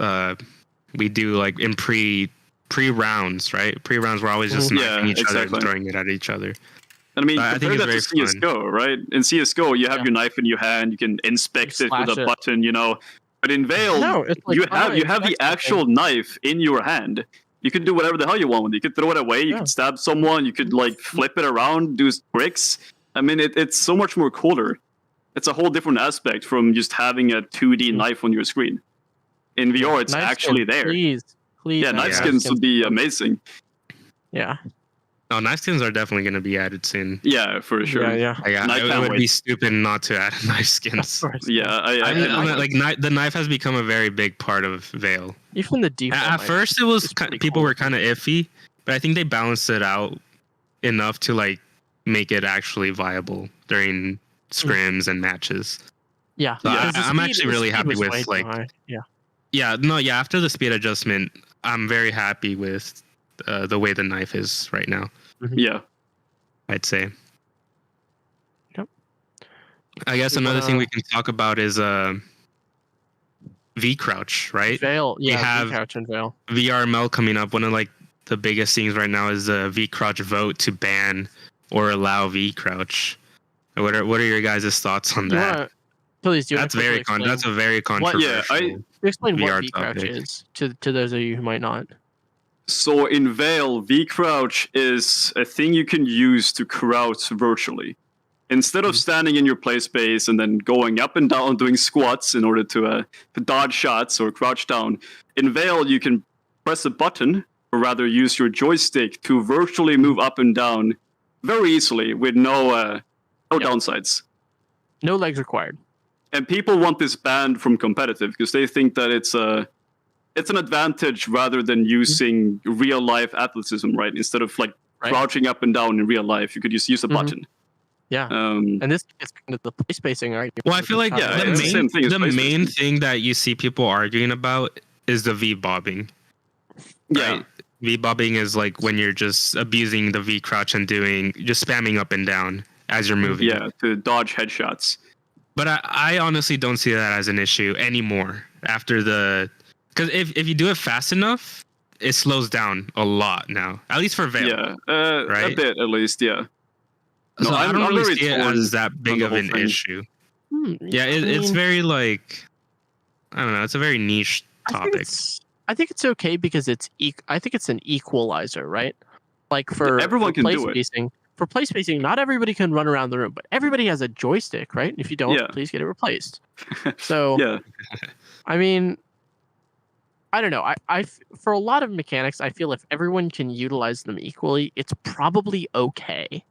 we do like in pre rounds, right? Pre rounds, we're always just knifing each other and throwing it at each other.
And I mean, compare that to CS:GO, right? In CS:GO, you have your knife in your hand, you can inspect it with a button, But in Veil, you have the actual knife in your hand. You can do whatever the hell you want with it. You could throw it away, you could stab someone, you could like flip it around, do tricks. I mean, it's so much more cooler. It's a whole different aspect from just having a 2D knife on your screen. In VR, it's actually there.
Please. Yeah,
knife skins would be amazing.
Yeah.
Oh, knife skins are definitely going to be added soon.
Yeah, for sure.
Yeah.
It would be stupid not to add knife skins.
Yeah,
the knife has become a very big part of Veil.
Even the default.
At first, it was people were kind of iffy, but I think they balanced it out enough to like make it actually viable during scrims and matches.
Yeah,
so I'm actually really happy with like. After the speed adjustment, I'm very happy with the way the knife is right now.
Yeah,
I'd say.
Yep.
I guess another thing we can talk about is V crouch, right?
Veil,
we have
V crouch and Veil.
VRML coming up. One of like the biggest things right now is the V crouch vote to ban or allow V crouch. What are your guys' thoughts on that?
Please do.
That's a very controversial.
Explain what V crouch is to those of you who might not.
So in Veil, V crouch is a thing you can use to crouch virtually. Instead of standing in your play space and then going up and down doing squats in order to dodge shots or crouch down, in Veil you can press a button, or rather use your joystick to virtually move up and down very easily with no downsides.
No legs required.
And people want this banned from competitive because they think that it's an advantage rather than using real life athleticism, right? Instead of like crouching up and down in real life, you could just use a button.
Yeah. And this is kind of the play spacing, right?
Well, I feel like the main thing that you see people arguing about is the V bobbing.
Yeah.
Right? V-bobbing is like when you're just abusing the V-crouch and just spamming up and down as you're moving.
Yeah, to dodge headshots.
But I honestly don't see that as an issue anymore after because if you do it fast enough, it slows down a lot now, at least for Veil.
Yeah,
right?
A bit at least, yeah.
So I don't really
very
see it
torn
as that big
on the
of
whole
an
thing.
issue. Yeah, it's very like, I don't know, it's a very niche topic.
I think it's okay because I think it's an equalizer, right? Like for
everyone can do it.
Playspacing. For Playspacing, not everybody can run around the room, but everybody has a joystick, right? If you don't, please get it replaced. So,
yeah.
I mean, I don't know. I for a lot of mechanics, I feel if everyone can utilize them equally, it's probably okay,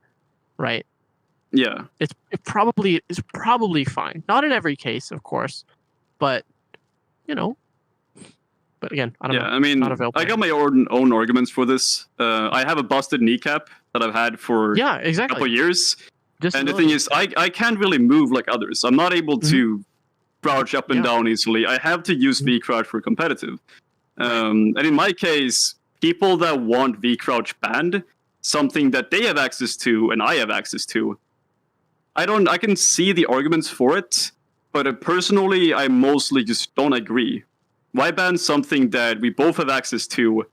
right?
Yeah.
It's probably fine. Not in every case, of course, but you know. But again, I don't know.
Yeah, I mean, I got my own arguments for this. I have a busted kneecap that I've had for a couple of years. And the thing is, I can't really move like others. I'm not able to crouch up and down easily. I have to use V-crouch for competitive. And in my case, people that want V-crouch banned, something that they have access to and I have access to, I can see the arguments for it, but personally, I mostly just don't agree. Why ban something that we both have access to?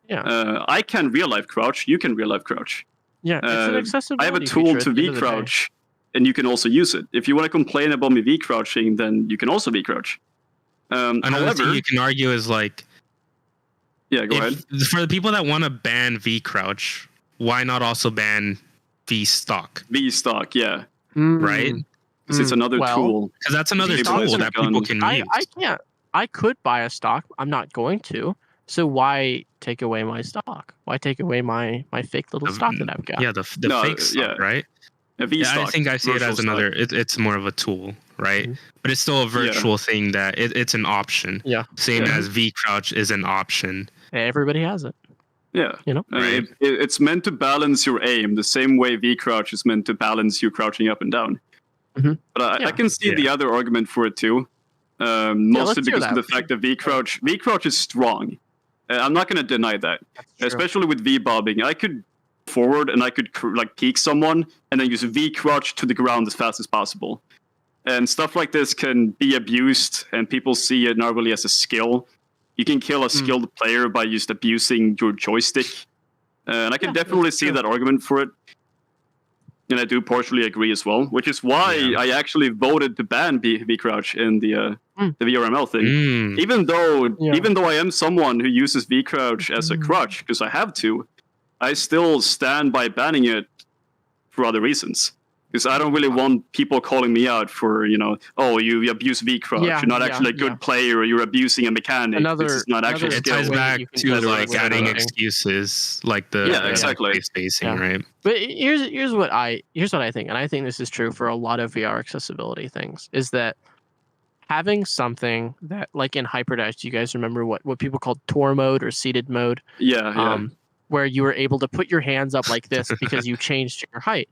Yeah.
I can real life crouch. You can real life crouch.
Yeah, it's an accessibility
I have a tool to V crouch, and you can also use it. If you want to complain about me V crouching, then you can also V crouch.
Another thing you can argue is like,
yeah, go ahead.
For the people that want to ban V crouch, why not also ban V stock?
V stock, yeah.
Right?
Because it's another tool.
Because that's another tool that people can use.
I can't. I could buy a stock. I'm not going to. So why take away my stock? Why take away my fake little stock that I've got?
Yeah, the fake stock, right?
V-stock,
I think I see it as another. It's more of a tool, right? But it's still a virtual thing that it's an option.
Yeah.
Same as V crouch is an option.
Everybody has it.
Yeah.
You know,
right? It's meant to balance your aim the same way V crouch is meant to balance you crouching up and down. But I can see the other argument for it too. Mostly because of the fact that V crouch is strong. I'm not going to deny that, especially with V bobbing. I could forward and I could like peek someone and then use V crouch to the ground as fast as possible. And stuff like this can be abused, and people see it not really as a skill. You can kill a skilled player by just abusing your joystick, and I can definitely see that argument for it. And I do partially agree as well, which is why I actually voted to ban V crouch in the VRML thing. Even though I am someone who uses V crouch as a crutch because I have to, I still stand by banning it for other reasons. Because I don't really want people calling me out for, oh, you abuse V crouch. You're not actually a good player, or you're abusing a mechanic. This is not actually
it ties back to like adding excuses, like the
exactly
spacing, right?
But here's what I think, and I think this is true for a lot of VR accessibility things, is that having something that, like in Hyperdash, do you guys remember what people called tour mode or seated mode? Where you were able to put your hands up like this because you changed your height.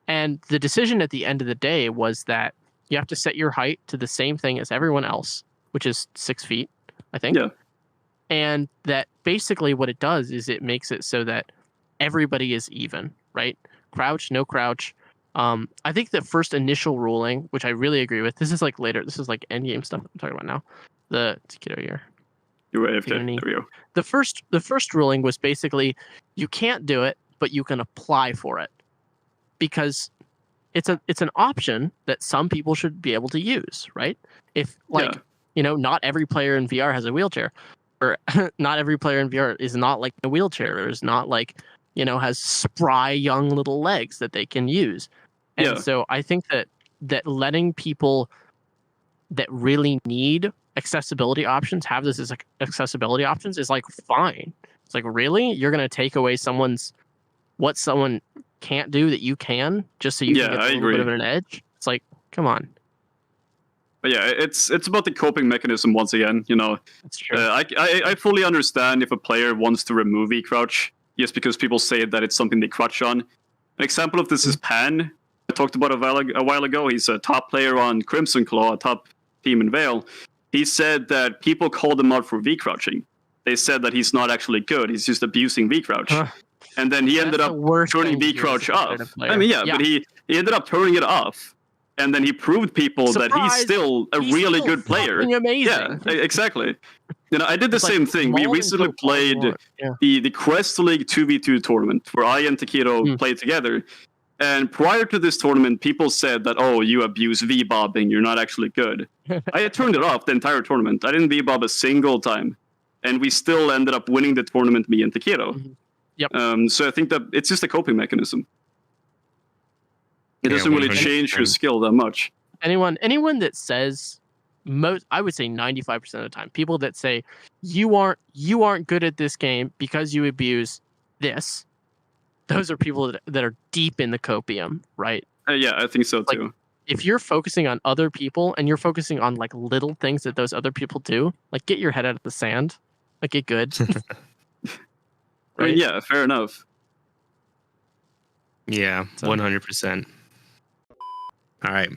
And the decision at the end of the day was that you have to set your height to the same thing as everyone else, which is 6 feet, I think.
Yeah.
And that basically what it does is it makes it so that everybody is even, right? Crouch, no crouch. I think the first initial ruling, which I really agree with, this is like later, this is like endgame stuff I'm talking about now. Here.
You're right, okay. There we go.
The first ruling was basically you can't do it, but you can apply for it. Because it's an option that some people should be able to use, right? If not every player in VR has a wheelchair, or not every player in VR is not like a wheelchair, or is not like has spry young little legs that they can use. And so I think that letting people that really need accessibility options have this as accessibility options is like fine. It's like, really, you're gonna take away what someone can't do that you can, just so you can get a little bit of an edge? It's like, come on.
But yeah, it's about the coping mechanism once again.
That's true.
I fully understand if a player wants to remove V-crouch just because people say that it's something they crutch on. An example of this is Pan. I talked about a while ago. He's a top player on Crimson Claw, a top team in Vale. He said that people called him out for V-crouching. they said that he's not actually good. He's just abusing V-Crouch. And then he ended up turning V-Crouch off. I mean, but he ended up turning it off. And then he proved people that he's still he's really good player.
Amazing.
Yeah, exactly. I did the same thing. We recently played the Quest League 2v2 tournament where I and Takedo played together. And prior to this tournament, people said that, oh, you abuse V-bobbing, you're not actually good. I had turned it off the entire tournament. I didn't V-bob a single time. And we still ended up winning the tournament, me and Takedo.
Yep.
So I think that it's just a coping mechanism. It doesn't really change your skill that much.
Anyone that says I would say 95% of the time, people that say you aren't good at this game because you abuse this, those are people that are deep in the copium, right?
Yeah, I think so too.
Like, if you're focusing on other people and you're focusing on like little things that those other people do, like get your head out of the sand, like get good.
Right? I mean, yeah, fair enough.
Yeah, 100%. All right.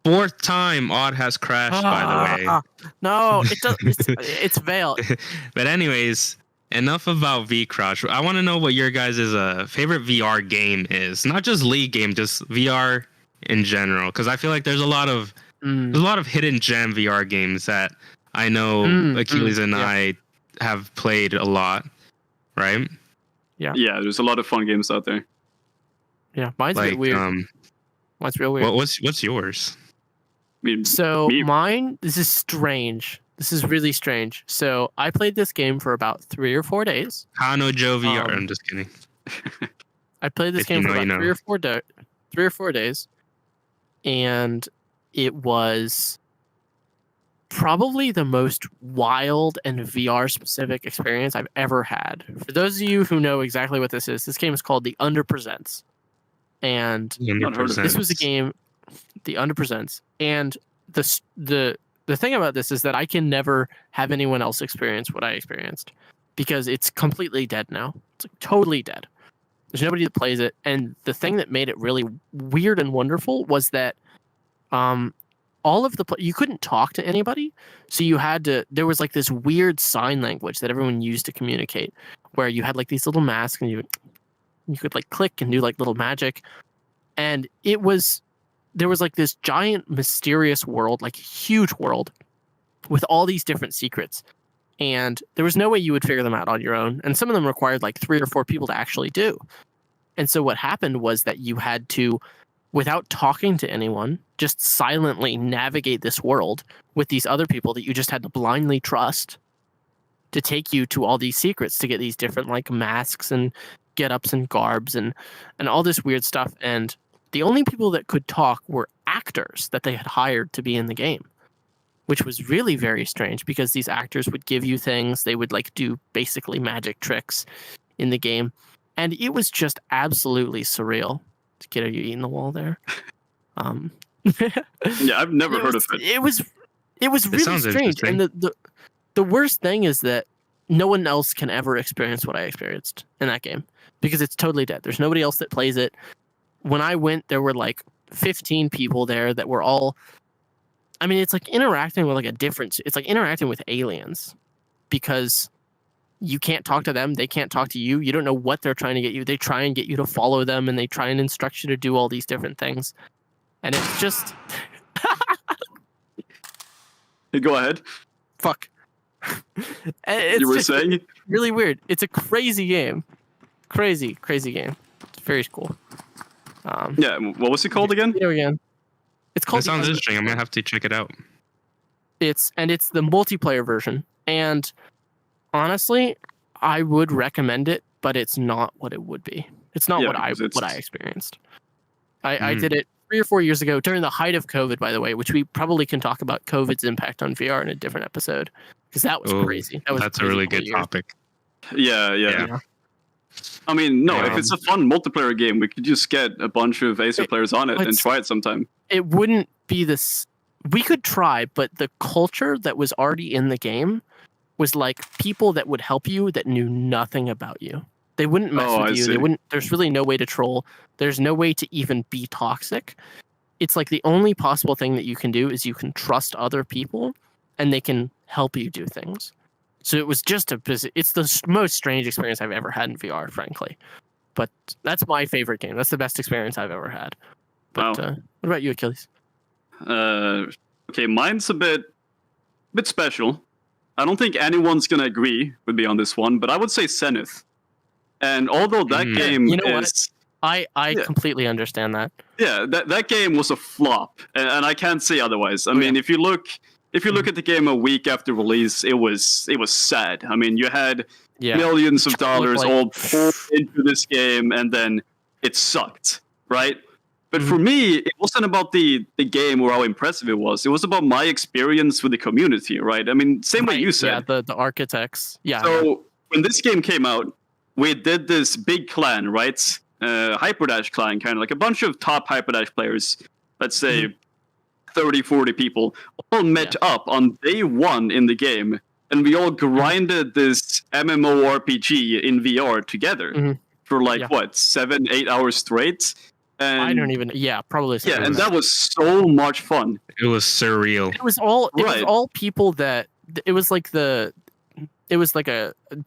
4th time Odd has crashed, by the way.
No, it does. It's Veil.
But anyways, enough about V-Crouch. I want to know what your guys' favorite VR game is. Not just League game, just VR in general. Because I feel like there's a lot of hidden gem VR games that I know Achilles and I have played a lot, right?
Yeah.
Yeah, there's a lot of fun games out there.
Yeah, mine's a bit weird. Mine's real weird.
What's yours?
Mine, this is strange. This is really strange. So I played this game for about 3 or 4 days.
Kano Joe VR. I'm just kidding.
I played this game for about 3 or 4 days. And it was probably the most wild and VR specific experience I've ever had. For those of you who know exactly what this is, this game is called The Underpresents. And this was a game, The Underpresents. And the thing about this is that I can never have anyone else experience what I experienced because it's completely dead now. It's like totally dead. There's nobody that plays it. And the thing that made it really weird and wonderful was that all of you couldn't talk to anybody. So there was like this weird sign language that everyone used to communicate where you had like these little masks and you could like click and do like little magic. And there was like this giant mysterious world, like huge world with all these different secrets. And there was no way you would figure them out on your own. And some of them required like 3 or 4 people to actually do. And so what happened was that you had to, without talking to anyone, just silently navigate this world with these other people that you just had to blindly trust to take you to all these secrets, to get these different like masks and get-ups and garbs and all this weird stuff. And the only people that could talk were actors that they had hired to be in the game, which was really very strange because these actors would give you things. They would like do basically magic tricks in the game. And it was just absolutely surreal. Kid, are you eating the wall there?
Yeah, I've never heard of it.
It was really strange. And the worst thing is that no one else can ever experience what I experienced in that game because it's totally dead. There's nobody else that plays it. When I went, there were like 15 people there that were all, I mean, it's like interacting with like it's like interacting with aliens because you can't talk to them. They can't talk to you. You don't know what they're trying to get you. They try and get you to follow them and they try and instruct you to do all these different things. And it's just...
Hey, go ahead.
Fuck.
You were saying?
Really weird. It's a crazy game. Crazy game. It's very cool.
Yeah, what was it called again?
It's called.
That sounds interesting. I'm gonna have to check it out.
It's the multiplayer version, and honestly, I would recommend it, but it's not what it would be. It's not what I experienced. I did it 3 or 4 years ago during the height of COVID, by the way, which we probably can talk about COVID's impact on VR in a different episode because that was crazy.
That's a really good topic.
Yeah. I mean, no, if it's a fun multiplayer game, we could just get a bunch of Acer players on it and try it sometime.
It wouldn't be this. We could try, but the culture that was already in the game was like people that would help you that knew nothing about you. They wouldn't mess with you. They wouldn't. There's really no way to troll. There's no way to even be toxic. It's like the only possible thing that you can do is you can trust other people, and they can help you do things. So it was just it's the most strange experience I've ever had in VR, frankly. But that's my favorite game. That's the best experience I've ever had. But
Wow.
What about you, Achilles?
Okay, mine's a bit special. I don't think anyone's gonna agree with me on this one, but I would say Zenith. And although that game
You know
is,
I completely understand that.
yeah, that game was a flop, and I can't say otherwise. I mean, if you look at the game a week after release, it was sad. I mean, you had millions of dollars all poured into this game, and then it sucked, right? But for me, it wasn't about the game or how impressive it was. It was about my experience with the community, right? I mean, same way you said.
Yeah, the architects. Yeah.
So when this game came out, we did this big clan, right? Hyperdash clan, kind of like a bunch of top Hyperdash players. Let's say 30, 40 people all met up on day one in the game, and we all grinded this MMORPG in VR together for like 7, 8 hours straight. And
I don't even. Yeah, probably.
Yeah, and that was so much fun.
It was surreal.
It was all. It was all people that. It was like It was like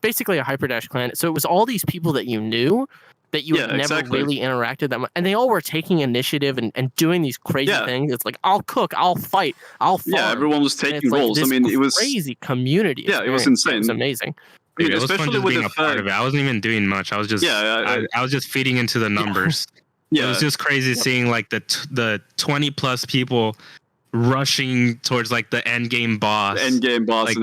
basically a Hyperdash clan. So it was all these people that you knew that you had never really interacted that much, and they all were taking initiative and doing these crazy things. It's like, I'll cook, I'll fight, I'll farm.
Yeah, everyone was taking roles. I mean, it was
crazy community.
Yeah, it was insane.
It was amazing.
I mean, it was fun just being a part of it. I wasn't even doing much. I was just I was just feeding into the numbers. It was just crazy seeing like the 20 plus people rushing towards like the end game boss.
Like, and everything.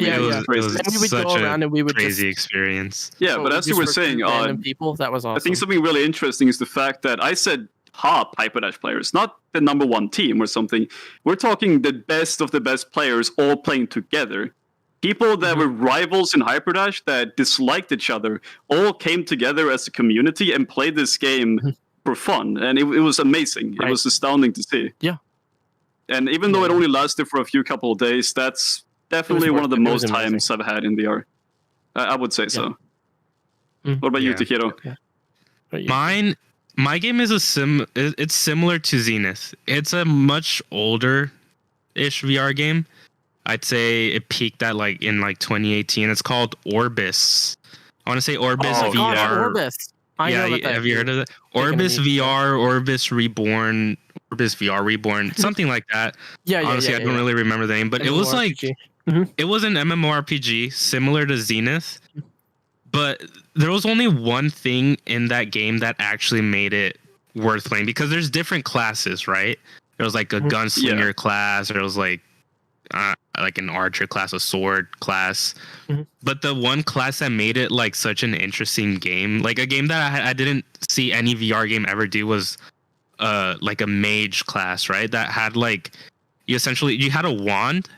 It was
such a crazy experience.
Yeah, but as you were saying,
people, that was awesome.
I think something really interesting is the fact that I said top Hyperdash players, not the number one team or something. We're talking the best of the best players all playing together. People that were rivals in Hyperdash that disliked each other all came together as a community and played this game for fun, and it was amazing. It was astounding to see.
Yeah.
And even though it only lasted for a few couple of days, that's definitely one of the most times I've had in VR. I would say so. What about you, Takedo?
My game is it's similar to Zenith. It's a much older-ish VR game. I'd say it peaked at in 2018. It's called Orbis. I want to say Orbis VR.
God, Orbis. I know about that.
Have you heard of that? Orbis VR, Orbis Reborn, Orbis VR Reborn, something like that. Honestly, I don't really remember the name, but it was like it was an MMORPG similar to Zenith, but there was only one thing in that game that actually made it worth playing, because there's different classes, right? There was like a gunslinger class, or there was like an archer class, a sword class. But the one class that made it like such an interesting game, like a game that I didn't see any VR game ever do, was like a mage class, right? That had like you had a wand,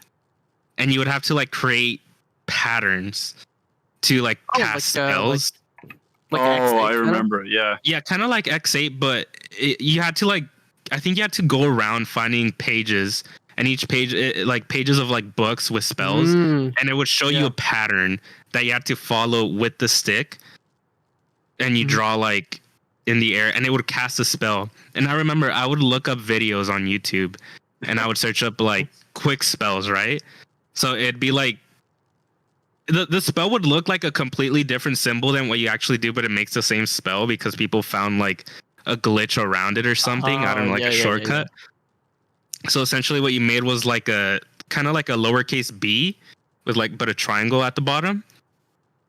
and you would have to like create patterns to like cast spells.
I remember. Yeah,
kind of like X8, but you had to I think you had to go around finding pages. And each page, pages of like books with spells, and it would show you a pattern that you have to follow with the stick, and you draw like in the air, and it would cast a spell. And I remember I would look up videos on YouTube, and I would search up like quick spells, right? So it'd be like the spell would look like a completely different symbol than what you actually do, but it makes the same spell because people found like a glitch around it or something. I don't know, like a shortcut. So essentially what you made was like a kind of like a lowercase b with but a triangle at the bottom.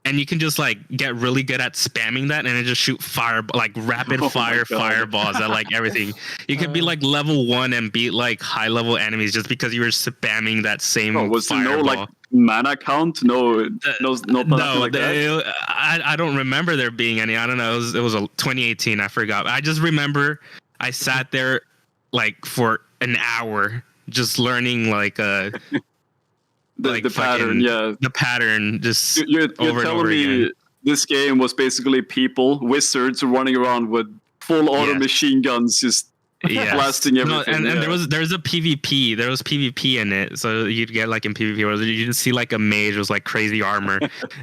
And you can just like get really good at spamming that, and it just shoot rapid fire fireballs at like everything. You could be like level 1 and beat like high level enemies just because you were spamming that same
was
fireball.
there no like mana count? No, like that?
I don't remember there being any. I don't know. It was 2018. I forgot. I just remember I sat there like for an hour just learning the pattern, the pattern, just
you're
over and over again.
This game was basically wizards running around with full auto machine guns, just blasting everything.
And there's a PvP. There was PvP in it, so you'd get like in PvP where you just see like a mage with like crazy armor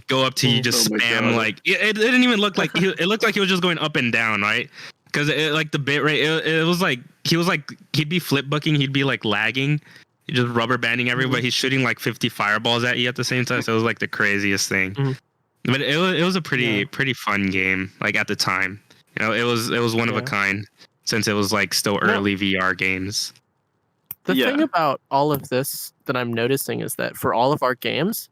go up to you, just spam like it didn't even look like it looked like he was just going up and down, right? Because like the bit rate, it was like he'd be flip booking, he'd be like lagging, You're just rubber banding everybody. He's shooting like 50 fireballs at you at the same time. So it was like the craziest thing. But it was a pretty fun game. Like at the time, you know, it was one of a kind since it was like still early VR games.
The thing about all of this that I'm noticing is that for all of our games,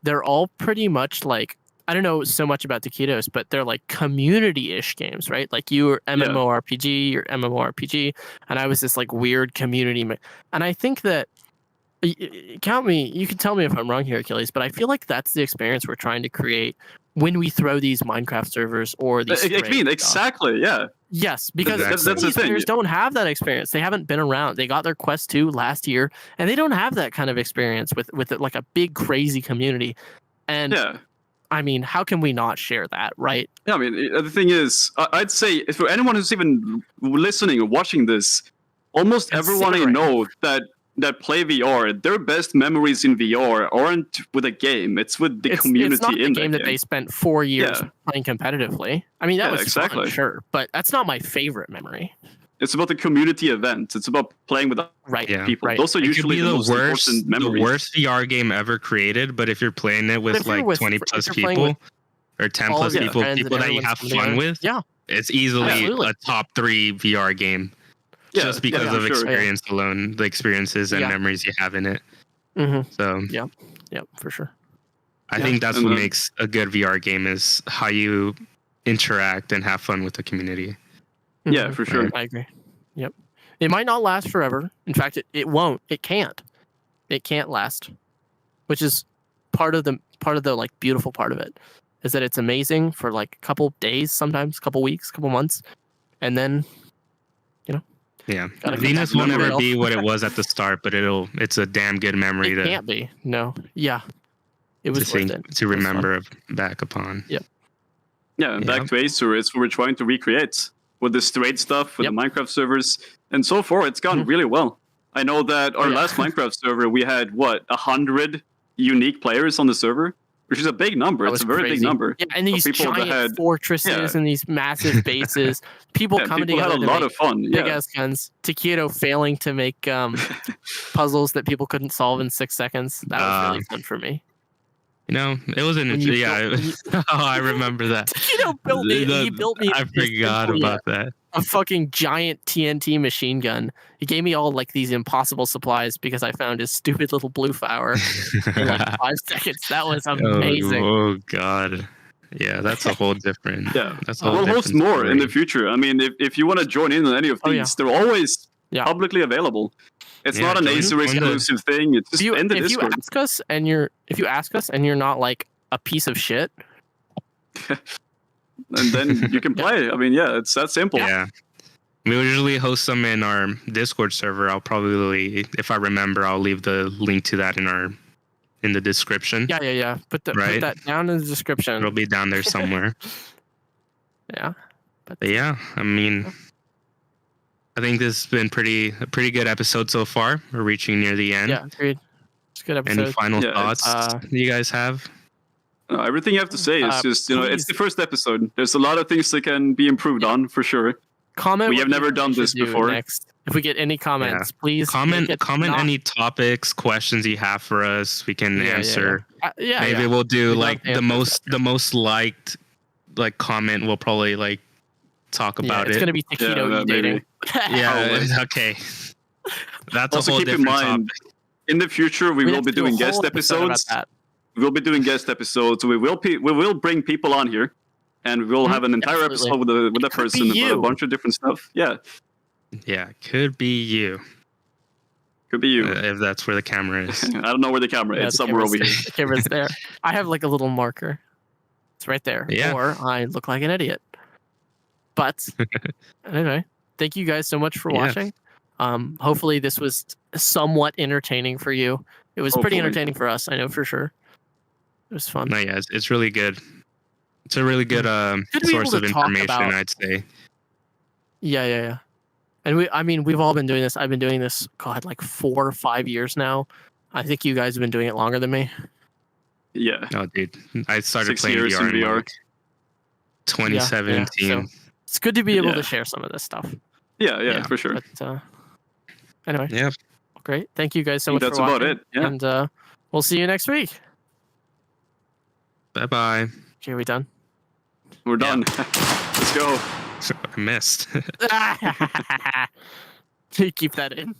they're all pretty much like, I don't know so much about Taquitos, but they're like community-ish games, right? Like you were MMORPG, you're MMORPG, and I was this like weird community. And I think that, you can tell me if I'm wrong here, Achilles, but I feel like that's the experience we're trying to create when we throw these Minecraft servers or these.
Exactly, yeah.
Yes, because
that's the thing.
Players don't have that experience. They haven't been around. They got their Quest 2 last year, and they don't have that kind of experience with like a big crazy community. And I mean, how can we not share that, right?
Yeah, I mean, the thing is, I'd say for anyone who's even listening or watching this, almost everyone I know that play VR, their best memories in VR aren't with a game; it's with the community.
It's not
in
the game that they spent 4 years playing competitively. I mean, that was fun, sure, but that's not my favorite memory.
It's about the community event. It's about playing with people.
Right.
Those are usually the most important memories.
The worst VR game ever created, but if you're playing it with like 20 plus people or 10 plus people that you have fun with, it's easily a top 3 VR game. Just because of experience alone, the experiences and memories you have in it. So
yeah, for sure.
I think that's what makes a good VR game is how you interact and have fun with the community.
Yeah, for sure.
I agree. Yep. It might not last forever. In fact, it won't. It can't. It can't last. Which is part of the like beautiful part of it is that it's amazing for like a couple days, sometimes a couple weeks, couple months, and then
Venus will never be what it was at the start, but it's a damn good memory.
It can't be. No. Yeah. It was worth it.
To remember back upon.
Yep.
Yeah, and back to Acer, it's what we're trying to recreate with the straight stuff, with the Minecraft servers, and so far it's gone really well. I know that our last Minecraft server, we had 100 unique players on the server, which is a big number. It's a very big number.
Yeah, and these giant fortresses and these massive bases. People coming together.
Had a lot of fun.
Big ass guns. Taquito failing to make puzzles that people couldn't solve in 6 seconds. That was really fun for me.
You know, it was an I remember that.
Taquito built me. He built me.
I forgot about that.
A fucking giant TNT machine gun. He gave me all like these impossible supplies because I found his stupid little blue flower in like 5 seconds. That was amazing.
Oh god. Yeah, that's a whole different. That's
we'll host more in the future. I mean, if you want to join in on any of these, they're always publicly available. It's not an Acer exclusive thing. It's just in the Discord.
If you ask us and you're not like a piece of shit,
and then you can play. I mean, it's that simple.
Yeah. We usually host them in our Discord server. I'll probably, if I remember, I'll leave the link to that in the description.
Yeah. Put that down in the description.
It'll be down there somewhere.
Yeah.
But yeah, I mean, I think this has been a pretty good episode so far. We're reaching near the end.
Yeah, agreed. It's a good episode.
Any final thoughts you guys have?
Everything you have to say is just, it's the first episode. There's a lot of things that can be improved on, for sure.
Comment.
We have never done this before.
Next. If we get any comments, please
comment any topics, questions you have for us. We can answer. Maybe we'll do like the most liked like comment. We'll probably like talk about it.
It's gonna be Taquito dating.
Okay. That's
also
a whole
keep
different
in mind,
topic.
In the future, we will be doing guest episodes. We'll be doing guest episodes. We will bring people on here, and we'll have an entire episode with a person about a bunch of different stuff. Yeah.
Yeah, could be you.
Could be you.
If that's where the camera is.
I don't know where the camera is. It's somewhere over here.
The camera's there. I have like a little marker. It's right there.
Yeah.
Or I look like an idiot. But anyway, thank you guys so much for watching. Hopefully this was somewhat entertaining for you. It was pretty entertaining for us, I know for sure. It was fun.
No, yeah, it's really good. It's a really good source of information, I'd say.
Yeah. And we've all been doing this. I've been doing this, God, like 4 or 5 years now. I think you guys have been doing it longer than me.
Yeah.
Oh, dude. I started
6
playing
years
VR
in VR.
2017.
So it's good to be able to share some of this stuff.
Yeah, for sure.
But, anyway.
Yeah.
Okay. Great. Thank you guys so much
That's
for watching.
about it. Yeah.
And we'll see you next week.
Bye-bye.
Okay, are we done?
We're done. Let's go.
I missed.
You keep that in.